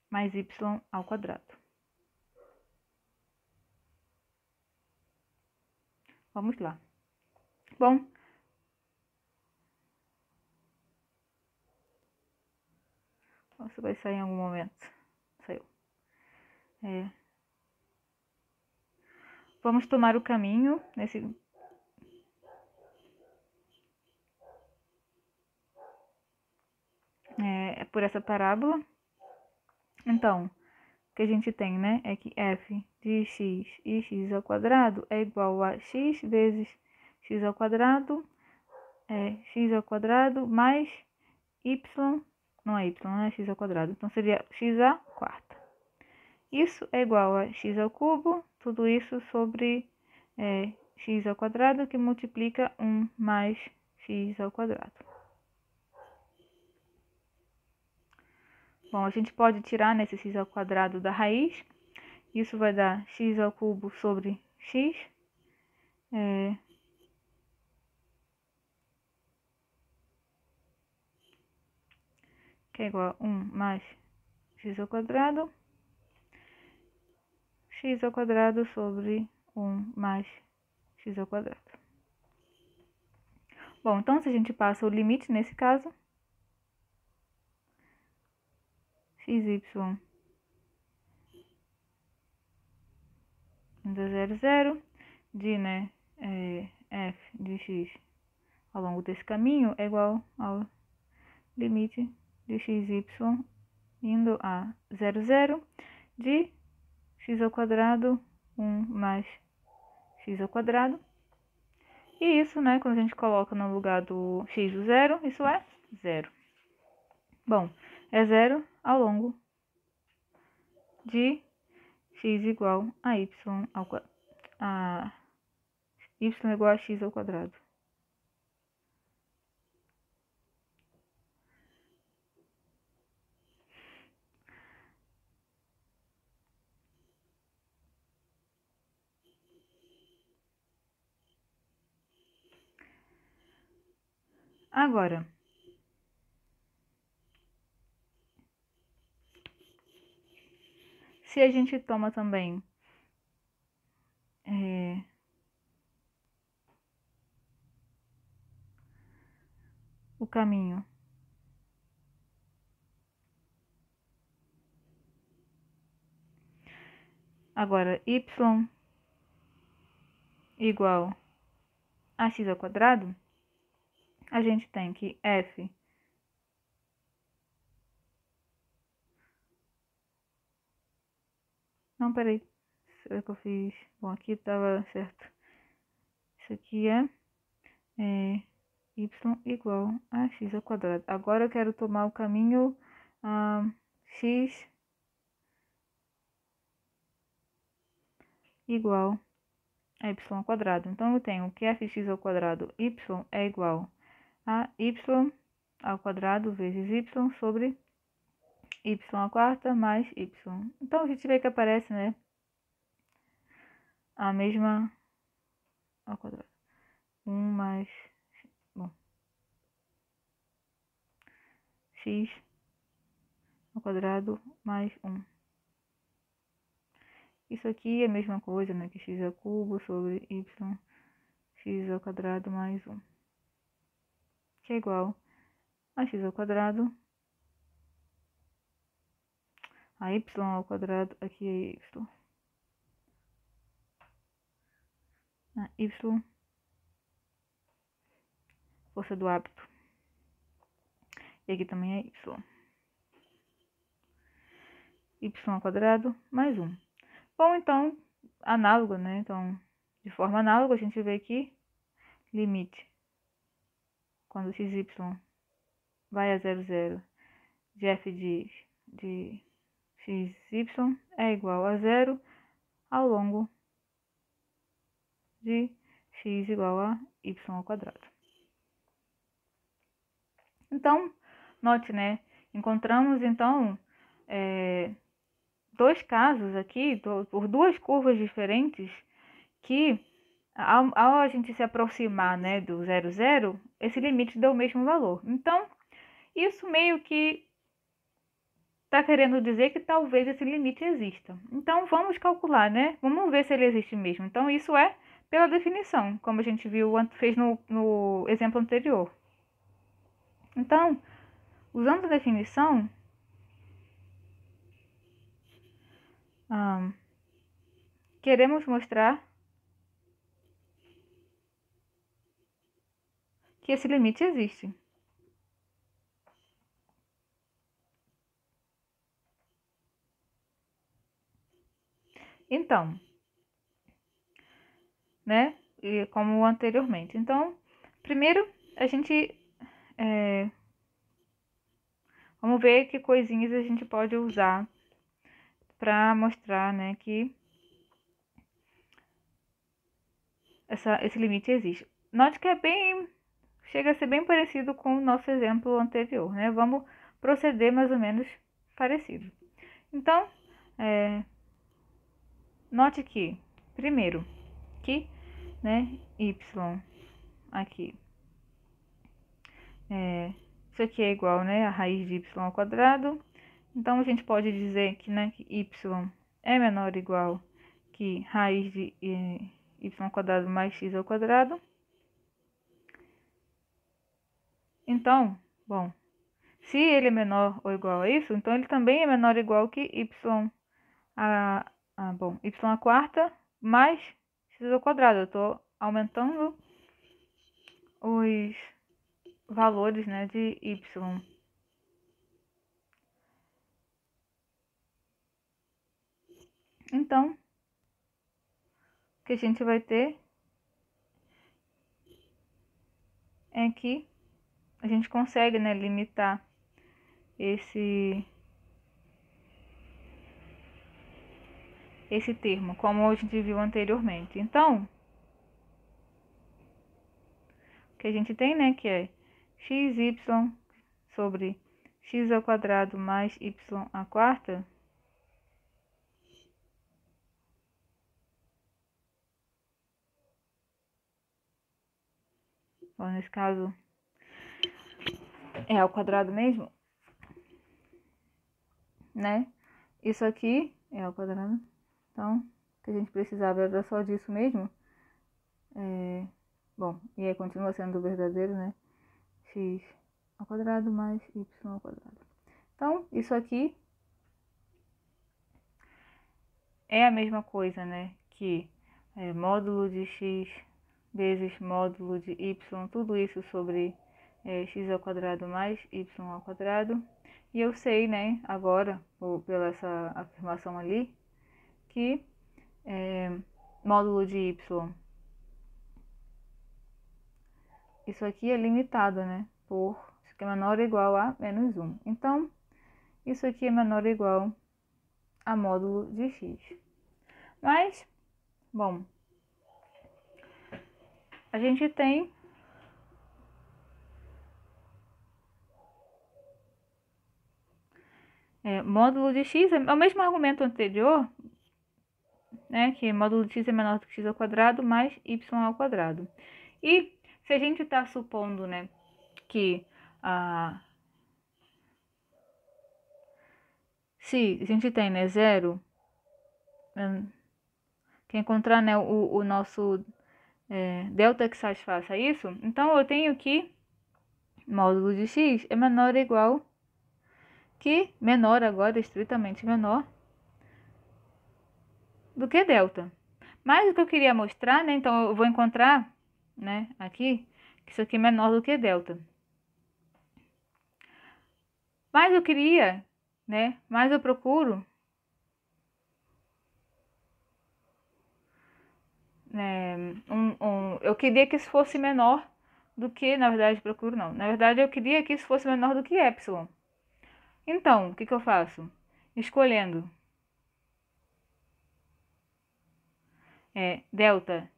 [SPEAKER 1] mais y ao quadrado. Vamos lá. Bom, isso vai sair em algum momento. Saiu. Vamos tomar o caminho por essa parábola. Então, o que a gente tem, né, é que f de x e x ao quadrado é igual a x vezes x ao quadrado mais y não é y, é x ao quadrado. Então, seria x à quarta. Isso é igual a x ao cubo, tudo isso sobre x ao quadrado, que multiplica 1 mais x ao quadrado. Bom, a gente pode tirar nesse x ao quadrado da raiz. Isso vai dar x ao cubo sobre x. Que é igual a 1 mais x ao quadrado. X ao quadrado sobre 1 mais x ao quadrado. Bom, então se a gente passa o limite nesse caso, xy indo a 0, 0, de f de x ao longo desse caminho é igual ao limite de xy indo a 0, 0, de x ao quadrado 1 mais x ao quadrado. E isso, né, quando a gente coloca no lugar do x do zero, isso é 0. Bom, é 0 ao longo de x igual a y ao quadrado. Y igual a x ao quadrado. Agora, se a gente toma também o caminho agora y igual a x ao quadrado, a gente tem que f não, peraí, será que eu fiz? Bom, aqui estava certo. Isso aqui é y igual a x ao quadrado. Agora eu quero tomar o caminho x igual a y ao quadrado. Então, eu tenho que fx ao quadrado y é igual a y ao quadrado vezes y sobre y à quarta mais y. Então, a gente vê que aparece, né, a mesma ao quadrado. 1 mais, bom, x ao quadrado mais 1. Isso aqui é a mesma coisa, né, que x ao cubo sobre y, x ao quadrado mais 1. Que é igual a x ao quadrado, a y ao quadrado, aqui é y. A y, força do hábito. E aqui também é y. Y ao quadrado mais 1. Bom, então, análogo, né? Então, de forma análoga, a gente vê aqui, limite, quando xy vai a 0, 0, de f de xy é igual a 0 ao longo de x igual a y ao quadrado. Então, note, né? Encontramos, então, dois casos aqui, por duas curvas diferentes, que ao a gente se aproximar, né, do 0, 0, esse limite deu o mesmo valor. Então, isso meio que está querendo dizer que talvez esse limite exista. Então, vamos calcular, né? Vamos ver se ele existe mesmo. Então, isso é pela definição, como a gente viu, fez no exemplo anterior. Então, usando a definição, queremos mostrar que esse limite existe. Então, né, e como anteriormente. Então, primeiro a gente Vamos ver que coisinhas a gente pode usar para mostrar, né, que esse limite existe. Note que chega a ser bem parecido com o nosso exemplo anterior, né? Vamos proceder mais ou menos parecido. Então, note que, primeiro, que, né, y aqui, isso aqui é igual, né, a raiz de y ao quadrado. Então, a gente pode dizer que, né, que y é menor ou igual que raiz de y ao quadrado mais x ao quadrado. Então, bom, se ele é menor ou igual a isso, então ele também é menor ou igual que y y à quarta mais x ao quadrado. Eu estou aumentando os valores, né, de y. Então, o que a gente vai ter é que a gente consegue, né, limitar esse termo, como a gente viu anteriormente. Então, o que a gente tem, né, que é xy sobre x ao quadrado mais y à quarta. Bom, nesse caso é ao quadrado mesmo, né? Isso aqui é ao quadrado. Então, o que a gente precisava era só disso mesmo. Bom, e aí continua sendo verdadeiro, né? X ao quadrado mais y ao quadrado. Então, isso aqui é a mesma coisa, né? Que módulo de x vezes módulo de y, tudo isso sobre x ao quadrado mais y ao quadrado. E eu sei, né, agora, pela essa afirmação ali, que módulo de y, isso aqui é limitado, né, por isso aqui é menor ou igual a menos 1. Então, isso aqui é menor ou igual a módulo de x. Mas, bom, a gente tem módulo de x, é o mesmo argumento anterior, né, que módulo de x é menor do que x ao quadrado mais y ao quadrado. E se a gente está supondo, né, que se a gente tem, né, zero, que encontrar, né, o nosso delta que satisfaça isso, então eu tenho que módulo de x é menor ou igual que, menor agora, estritamente menor, do que delta. Mas o que eu queria mostrar, né, então eu vou encontrar, né, aqui, que isso aqui é menor do que delta. Mas eu queria, né, mas eu procuro eu queria que isso fosse menor do que, na verdade, procuro não. Na verdade, eu queria que isso fosse menor do que epsilon. Então, o que eu faço? Escolhendo delta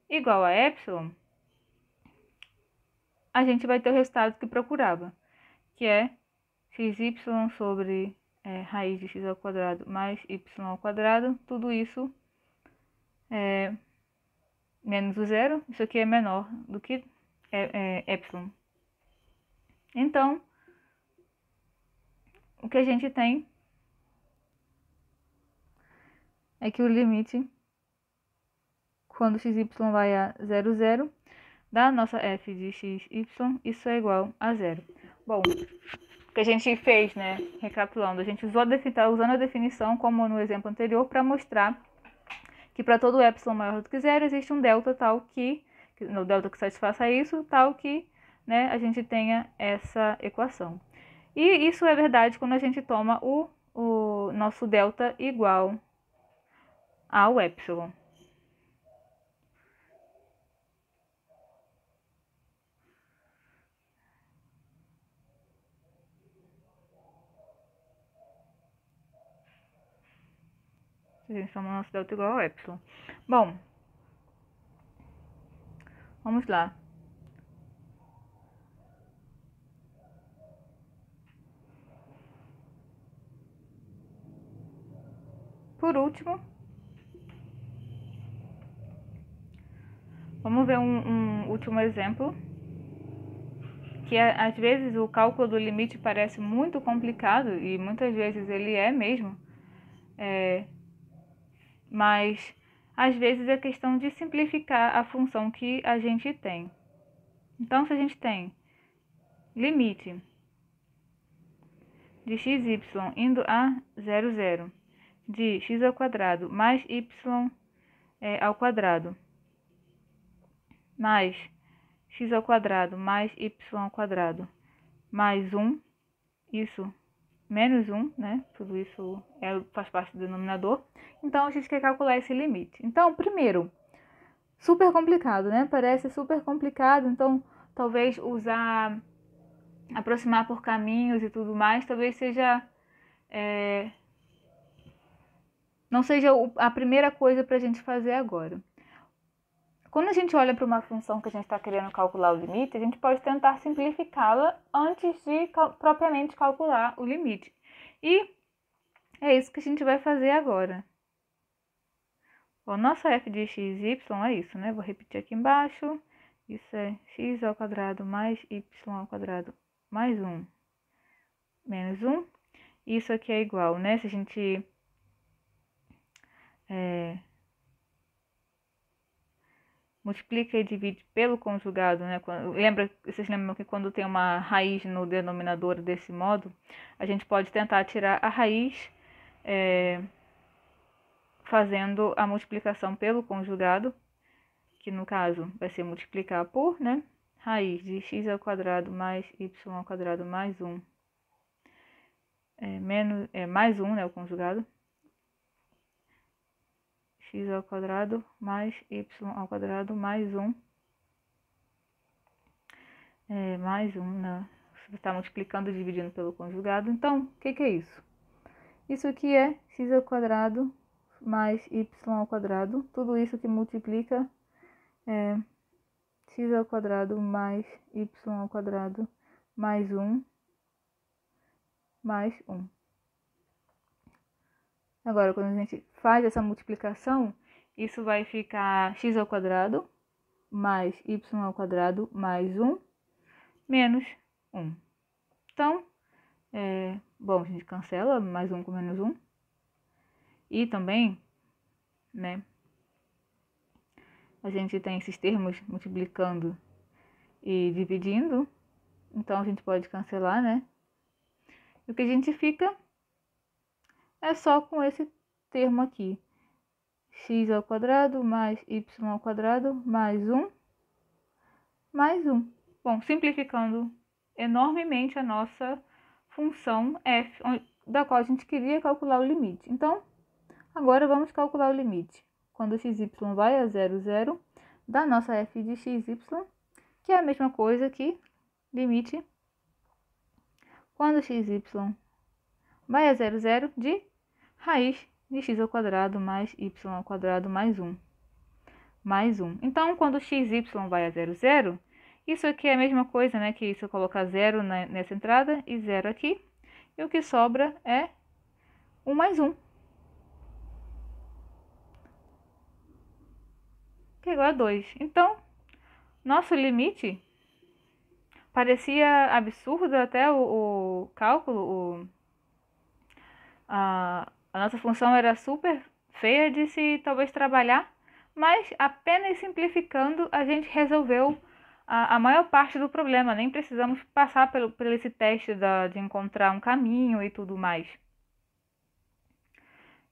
[SPEAKER 1] igual a epsilon, a gente vai ter o resultado que procurava, que é xy sobre raiz de x ao quadrado mais y ao quadrado, tudo isso menos o zero, isso aqui é menor do que epsilon. Então, o que a gente tem é que o limite, quando xy vai a 0, 0, da nossa f de xy, isso é igual a zero. Bom, o que a gente fez, né, recapitulando, a gente está usando a definição, como no exemplo anterior, para mostrar que para todo epsilon maior do que zero existe um delta tal que, no delta que satisfaça isso, tal que, né, a gente tenha essa equação. E isso é verdade quando a gente toma o nosso delta igual ao epsilon. Se a gente toma o nosso delta igual a epsilon. Bom, vamos lá. Por último, vamos ver um último exemplo, que às vezes o cálculo do limite parece muito complicado, e muitas vezes ele é mesmo, mas às vezes é questão de simplificar a função que a gente tem. Então, se a gente tem limite de xy indo a 0, de x ao quadrado mais y ao quadrado mais x ao quadrado mais y ao quadrado mais 1, isso menos 1, né? Tudo isso faz parte do denominador. Então, a gente quer calcular esse limite. Então, primeiro, super complicado, né? Parece super complicado, então talvez aproximar por caminhos e tudo mais, talvez seja não seja a primeira coisa para a gente fazer agora. Quando a gente olha para uma função que a gente está querendo calcular o limite, a gente pode tentar simplificá-la antes de propriamente calcular o limite. E é isso que a gente vai fazer agora. O nosso f de x, y é isso, né? Vou repetir aqui embaixo. Isso é x ao quadrado mais y ao quadrado mais 1 menos 1. Isso aqui é igual, né? Se a gente multiplica e divide pelo conjugado, né? Vocês lembram que quando tem uma raiz no denominador desse modo, a gente pode tentar tirar a raiz fazendo a multiplicação pelo conjugado, que no caso vai ser multiplicar por, né? Raiz de x ao quadrado mais y ao quadrado mais 1, mais 1, né? O conjugado. X ao quadrado mais y ao quadrado mais 1. Mais 1, né? Você está multiplicando e dividindo pelo conjugado. Então, o que é isso? Isso aqui é x ao quadrado mais y ao quadrado. Tudo isso que multiplica é x ao quadrado mais y ao quadrado mais 1 mais 1. Agora, quando a gente faz essa multiplicação, isso vai ficar x ao quadrado mais y ao quadrado mais 1 menos 1. Então, bom, a gente cancela mais 1 com menos 1. E também, né, a gente tem esses termos multiplicando e dividindo. Então, a gente pode cancelar, né? E o que a gente fica é só com esse termo aqui. X ao quadrado mais y ao quadrado mais 1 mais 1. Bom, simplificando enormemente a nossa função f, da qual a gente queria calcular o limite. Então, agora vamos calcular o limite. Quando xy vai a 0, da nossa f de xy, que é a mesma coisa que limite quando xy vai a 0 de raiz de x ao quadrado mais y ao quadrado mais 1. Mais 1. Então, quando xy vai a 0, isso aqui é a mesma coisa, né? Que se eu colocar 0 nessa entrada e 0 aqui. E o que sobra é 1 mais 1. Que é igual a 2. Então, nosso limite parecia absurdo até o cálculo. A nossa função era super feia de se talvez trabalhar, mas apenas simplificando a gente resolveu a maior parte do problema. Nem precisamos passar por esse teste de encontrar um caminho e tudo mais.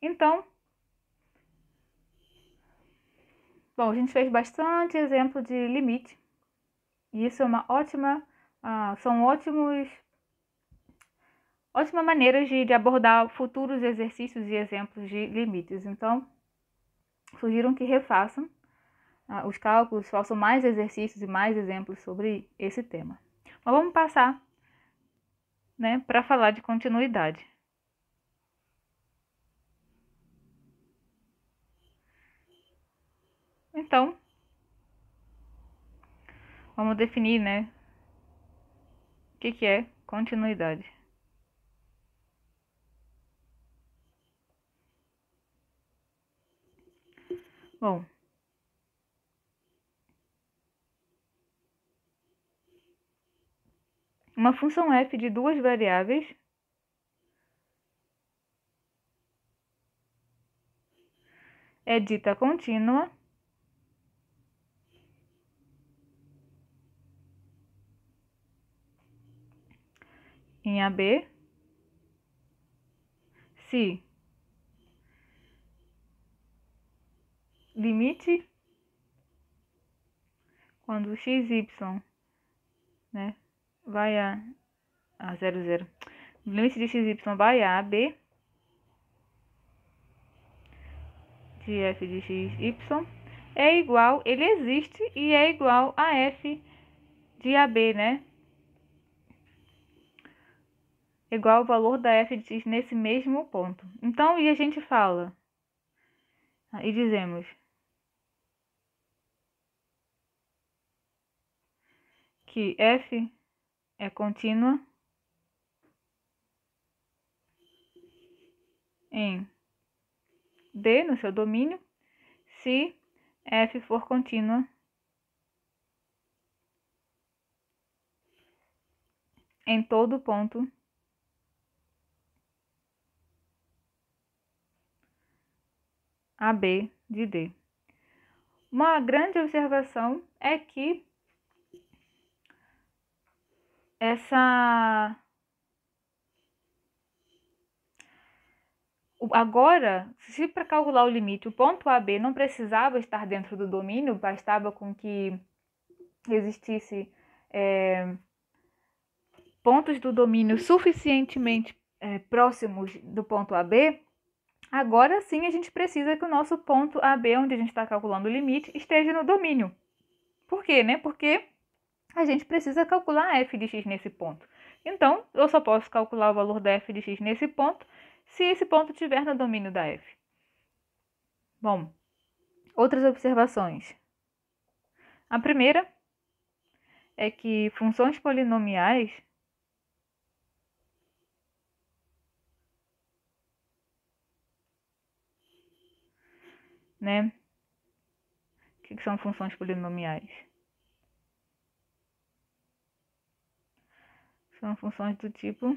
[SPEAKER 1] Então, bom, a gente fez bastante exemplo de limite. E isso é uma são ótima maneira de abordar futuros exercícios e exemplos de limites. Então, sugiro que refaçam os cálculos, façam mais exercícios e mais exemplos sobre esse tema. Mas vamos passar, né, para falar de continuidade. Então, vamos definir, né, o que é continuidade. Bom, uma função f de duas variáveis é dita contínua em AB se limite quando xy, né, vai a 0, 0. Limite de xy vai a AB de f de xy é igual, ele existe e é igual a f de AB, né? Igual ao valor da f de x nesse mesmo ponto. Então, e a gente fala, e dizemos que f é contínua em D, no seu domínio, se f for contínua em todo ponto AB de D. Uma grande observação é que agora, se para calcular o limite o ponto AB não precisava estar dentro do domínio, bastava com que existisse pontos do domínio suficientemente próximos do ponto AB, agora sim a gente precisa que o nosso ponto AB, onde a gente está calculando o limite, esteja no domínio. Por quê, né? Porque a gente precisa calcular f de x nesse ponto. Então, eu só posso calcular o valor da f de x nesse ponto se esse ponto estiver no domínio da f. Bom, outras observações. A primeira é que funções polinomiais né? O que são funções polinomiais? São funções do tipo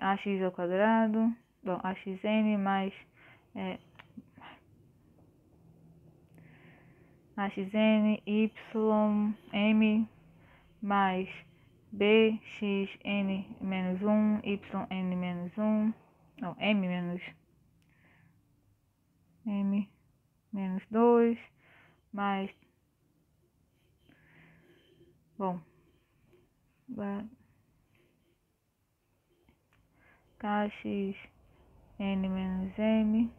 [SPEAKER 1] ax ao quadrado, bom, axn mais axn y m mais bxn menos 1, yn menos 1, não, m menos 2, mais, bom, kx n menos m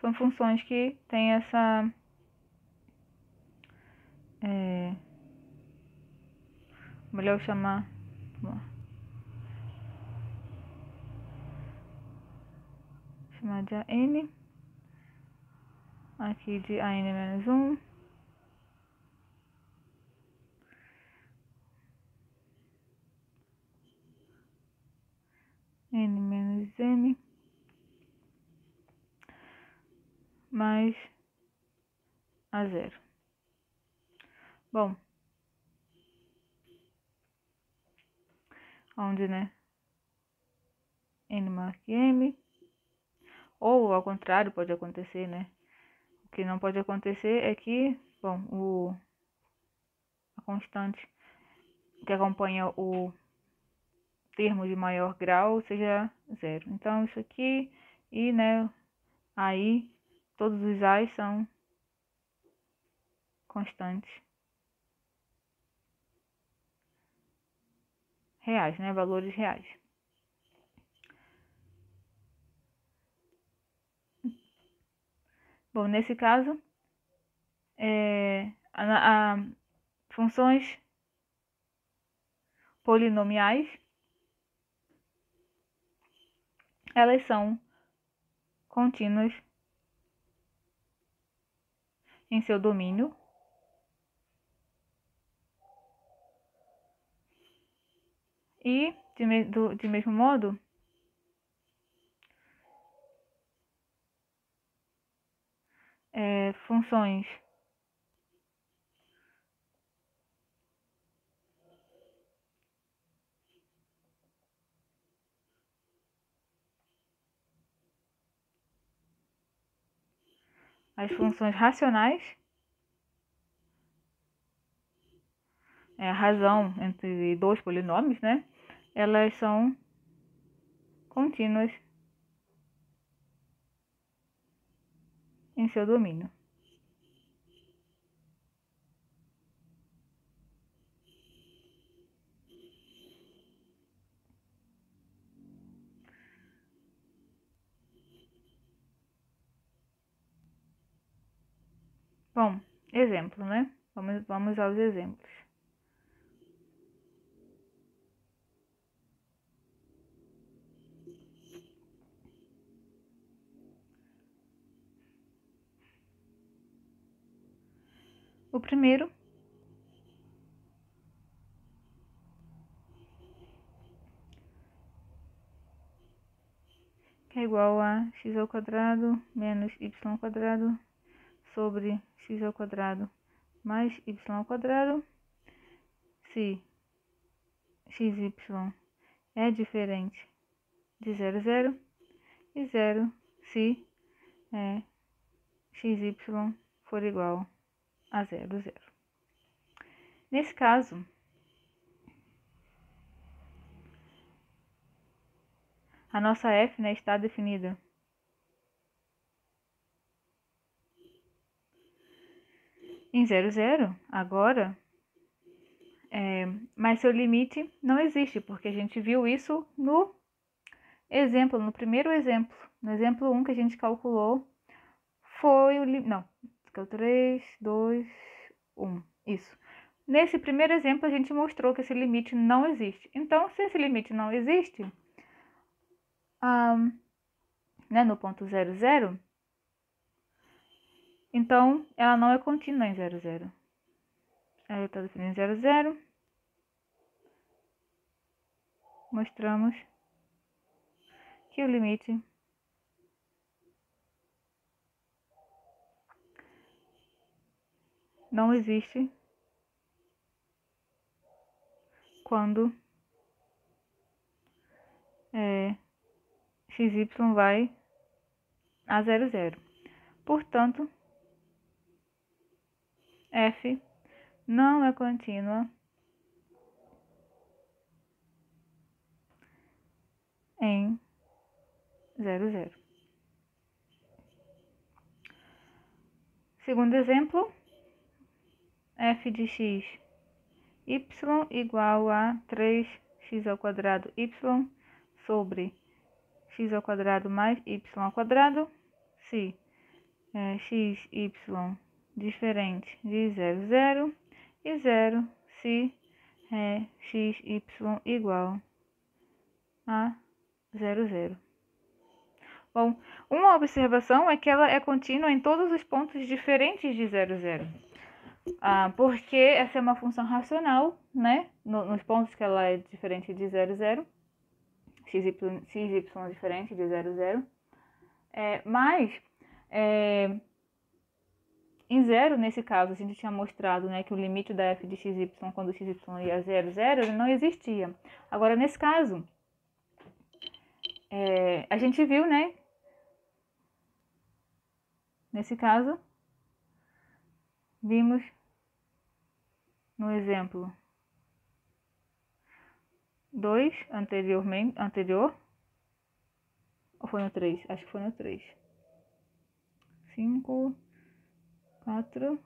[SPEAKER 1] são funções que têm essa melhor chamar de an, aqui de an menos 1, n menos m mais a 0. Bom, onde, né, n maior que m, ou ao contrário, pode acontecer, né? O que não pode acontecer é que, bom, a constante que acompanha o termo de maior grau seja 0. Então, isso aqui, e, né, aí, todos os a's são constantes reais, né, valores reais. Bom, nesse caso, funções polinomiais, elas são contínuas em seu domínio e, de mesmo modo, funções as funções racionais, a razão entre dois polinômios, né? Elas são contínuas em seu domínio. Bom, exemplo, né? Vamos aos exemplos. O primeiro que é igual a x ao quadrado menos y ao quadrado sobre x ao quadrado mais y ao quadrado, se xy é diferente de 0, 0, e 0 se xy for igual a 0, 0. Nesse caso, a nossa f, né, está definida em 0, 0, agora, mas seu limite não existe, porque a gente viu isso no exemplo, no primeiro exemplo. No exemplo 1 que a gente calculou, foi o limite, não, 3, 2, 1, isso. Nesse primeiro exemplo, a gente mostrou que esse limite não existe. Então, se esse limite não existe, né, no ponto 0, 0, então ela não é contínua em 0, 0. Aí eu estou definindo 0, 0. Mostramos que o limite não existe quando xy vai a 0, 0. Portanto, f não é contínua em 0, 0. Segundo exemplo, f de x y igual a 3x ao quadrado y sobre x ao quadrado mais y ao quadrado, se x, y diferente de 0, 0 e 0 se x, y igual a 0, 0. Bom, uma observação é que ela é contínua em todos os pontos diferentes de 0, 0. Porque essa é uma função racional, né? Nos pontos que ela é diferente de 0, 0. Xy é diferente de 0, 0. Mas, em 0, nesse caso, a gente tinha mostrado, né, que o limite da f de xy, quando xy ia a 0, 0, ele não existia. Agora, nesse caso, a gente viu, né? Nesse caso, vimos no exemplo 2 anterior, ou foi no 3? Acho que foi no 3. 5, 4,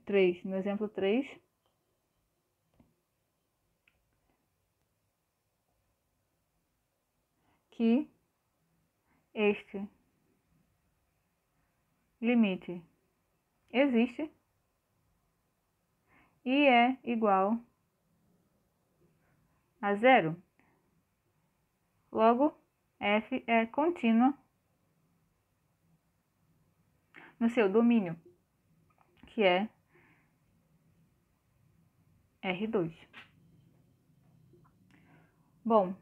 [SPEAKER 1] 3. No exemplo 3, que este limite existe e é igual a zero. Logo, f é contínua no seu domínio, que é R2. Bom,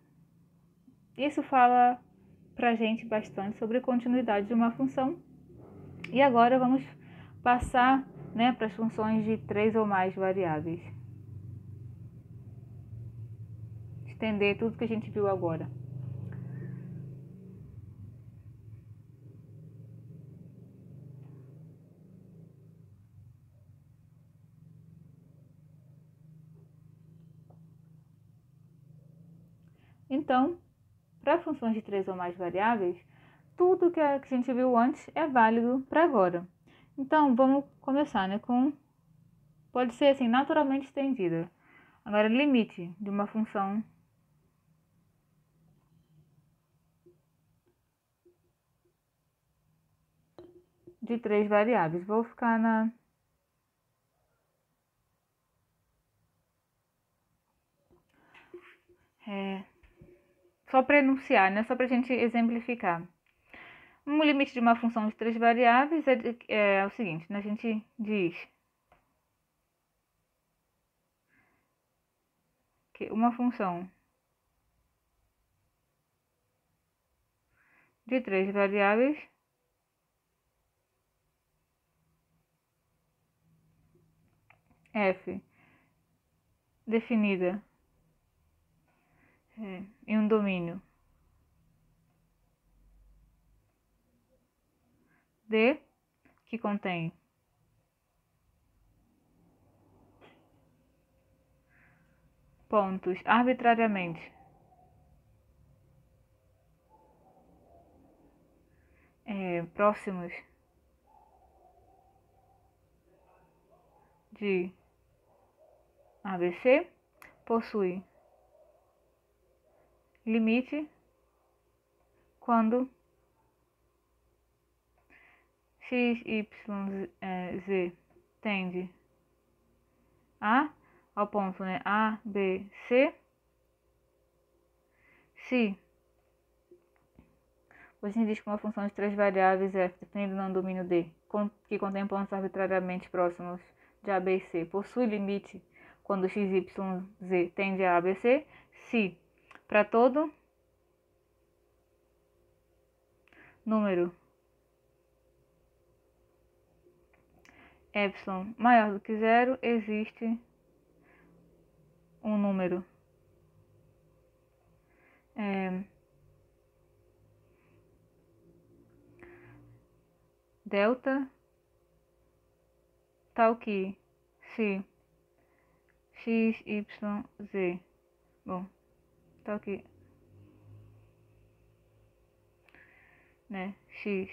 [SPEAKER 1] isso fala pra gente bastante sobre a continuidade de uma função. E agora vamos passar, né, para as funções de 3 ou mais variáveis. Estender tudo que a gente viu agora. Então, para funções de 3 ou mais variáveis, tudo que a gente viu antes é válido para agora. Então, vamos começar, né, com... Pode ser, assim, naturalmente estendida. Agora, limite de uma função de 3 variáveis. Vou ficar na... Só para enunciar, né? Só para a gente exemplificar. Um limite de uma função de 3 variáveis é o seguinte, né? A gente diz que uma função de 3 variáveis f definida em um domínio D que contém pontos arbitrariamente próximos de ABC, possui limite quando x, y, z tende ao ponto, né, A, B, C, se a gente diz que uma função de 3 variáveis f definido no domínio D, que contém pontos arbitrariamente próximos de A, B e C, possui limite quando x, y, z tende a ABC, se para todo número epsilon maior do que zero, existe um número delta tal que se x, y, z, bom, tal que, né, x,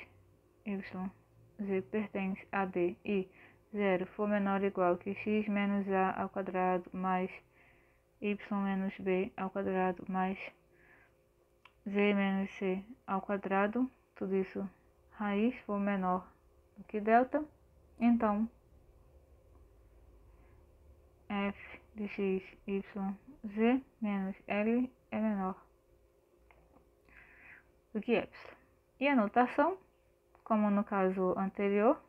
[SPEAKER 1] y, z pertence a D e 0 for menor ou igual que x menos a ao quadrado mais y menos b ao quadrado mais z menos c ao quadrado, tudo isso raiz for menor do que delta, então f de x, y, z menos L é menor do que epsilon. E a notação, como no caso anterior,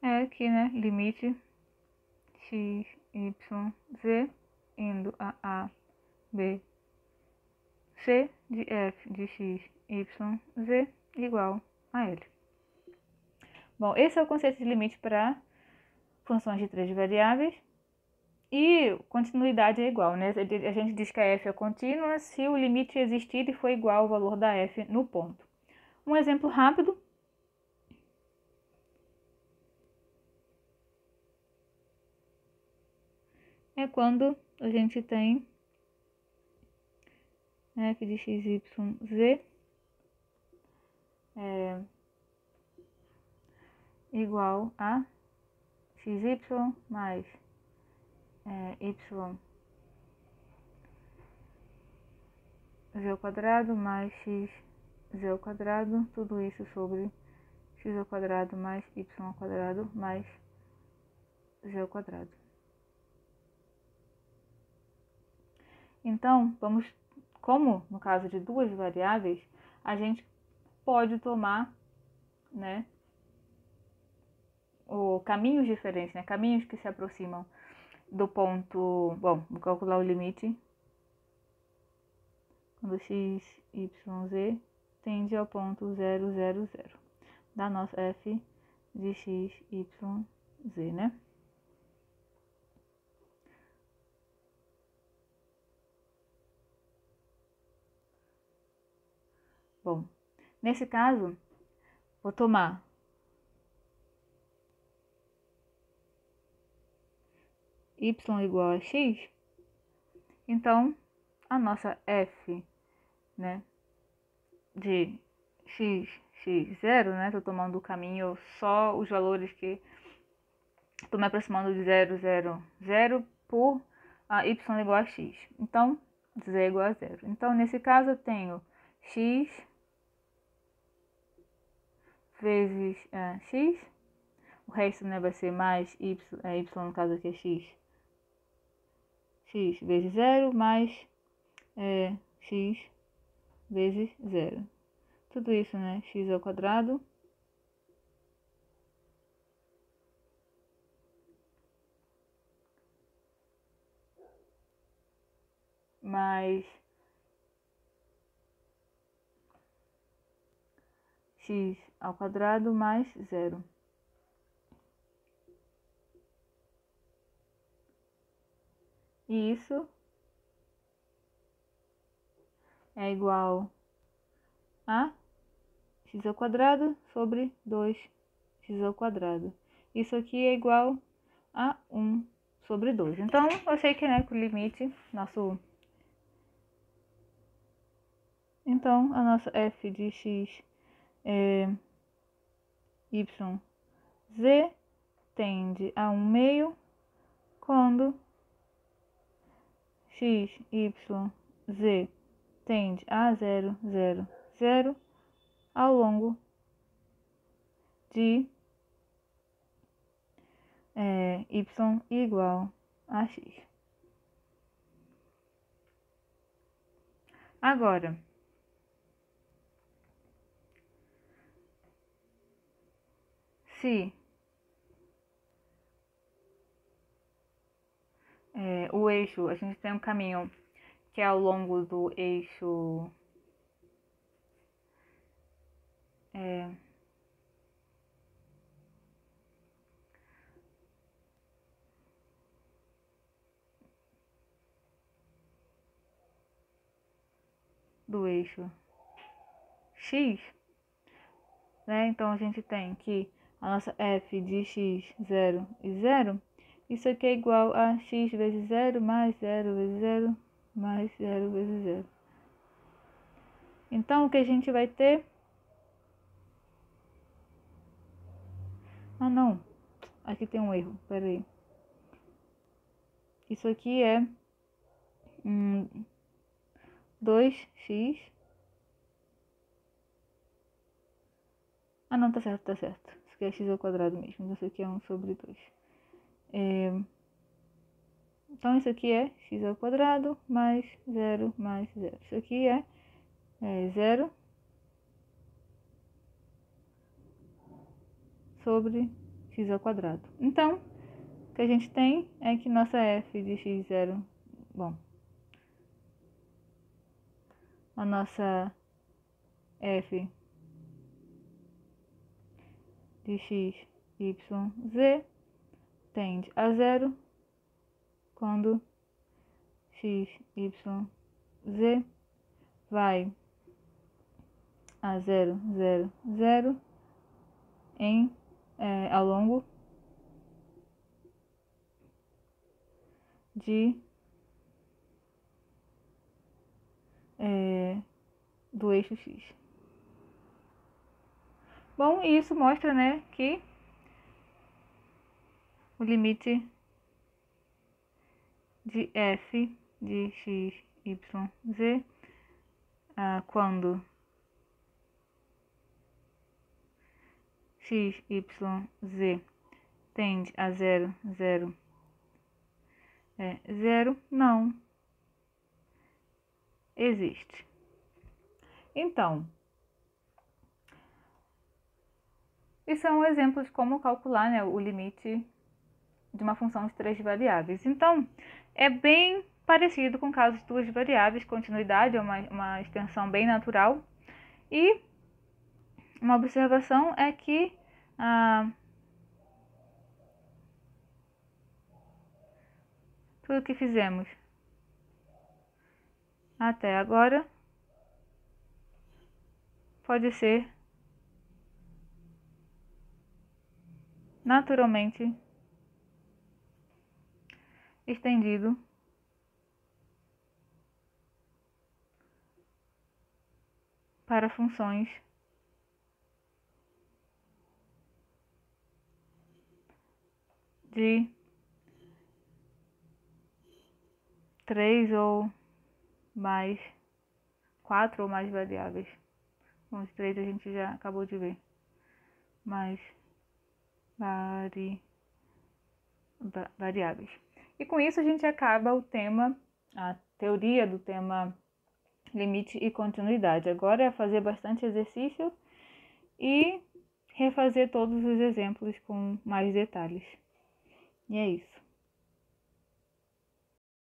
[SPEAKER 1] é que, né, limite x, y, z indo a B, C de f de x, y, z igual a L. Bom, esse é o conceito de limite para funções de 3 variáveis. E continuidade é igual, né? A gente diz que a f é contínua se o limite existir e for igual ao valor da f no ponto. Um exemplo rápido é quando a gente tem f de x, y, z igual a xy mais y ao quadrado mais x z ao quadrado, tudo isso sobre x ao quadrado mais y ao quadrado mais z ao quadrado. Então, como no caso de duas variáveis, a gente pode tomar, né, caminhos diferentes, né, caminhos que se aproximam do ponto, bom, vou calcular o limite quando x, y, z tende ao ponto 0, 0, 0 da nossa f de x, y, z, né? Bom, nesse caso, vou tomar y igual a x, então a nossa f, né, de x, x, 0, né, tô tomando o caminho só os valores que tô me aproximando de 0, 0, 0 por a y igual a x, então z igual a 0. Então nesse caso eu tenho x vezes x, o resto, né, vai ser mais y no caso aqui é x, x vezes 0 mais x vezes 0. Tudo isso, né, x ao quadrado mais x ao quadrado mais 0. E isso é igual a x ao quadrado sobre 2x ao quadrado. Isso aqui é igual a 1 sobre 2. Então, eu sei que, né, com o limite, então, a nossa f de x y, z tende a 1 meio quando x, y, z tende a 0, 0, 0 ao longo de y igual a x. Agora, se o eixo, a gente tem um caminho que é ao longo do eixo x, né? Então a gente tem que a nossa f de x, 0 e 0, isso aqui é igual a x vezes 0 mais 0 vezes 0 mais 0 vezes 0. Então o que a gente vai ter... Ah, não. Aqui tem um erro, peraí. Isso aqui é 2x. Ah, não, tá certo, tá certo. Isso aqui é x ao quadrado mesmo. Isso aqui é 1 sobre 2. Então, isso aqui é x ao quadrado mais 0 mais 0. Isso aqui é 0 sobre x ao quadrado. Então, o que a gente tem é que nossa f de x0, bom, a nossa f de x, y, z tende a 0 quando x, y, z vai a 0, 0, 0 ao longo do eixo x. Bom, isso mostra, né, que o limite de f de x, y, z quando x, y, z tende a 0, 0 é 0, não existe. Então, isso é um exemplo de como calcular, né, o limite de uma função de 3 variáveis. Então, é bem parecido com o caso de 2 variáveis, continuidade é uma extensão bem natural. E uma observação é que tudo que fizemos até agora pode ser naturalmente estendido para funções de 3 ou mais, 4 ou mais variáveis. Os 3 a gente já acabou de ver. Mais variáveis. E com isso a gente acaba o tema, a teoria do tema limite e continuidade. Agora é fazer bastante exercício e refazer todos os exemplos com mais detalhes. E é isso.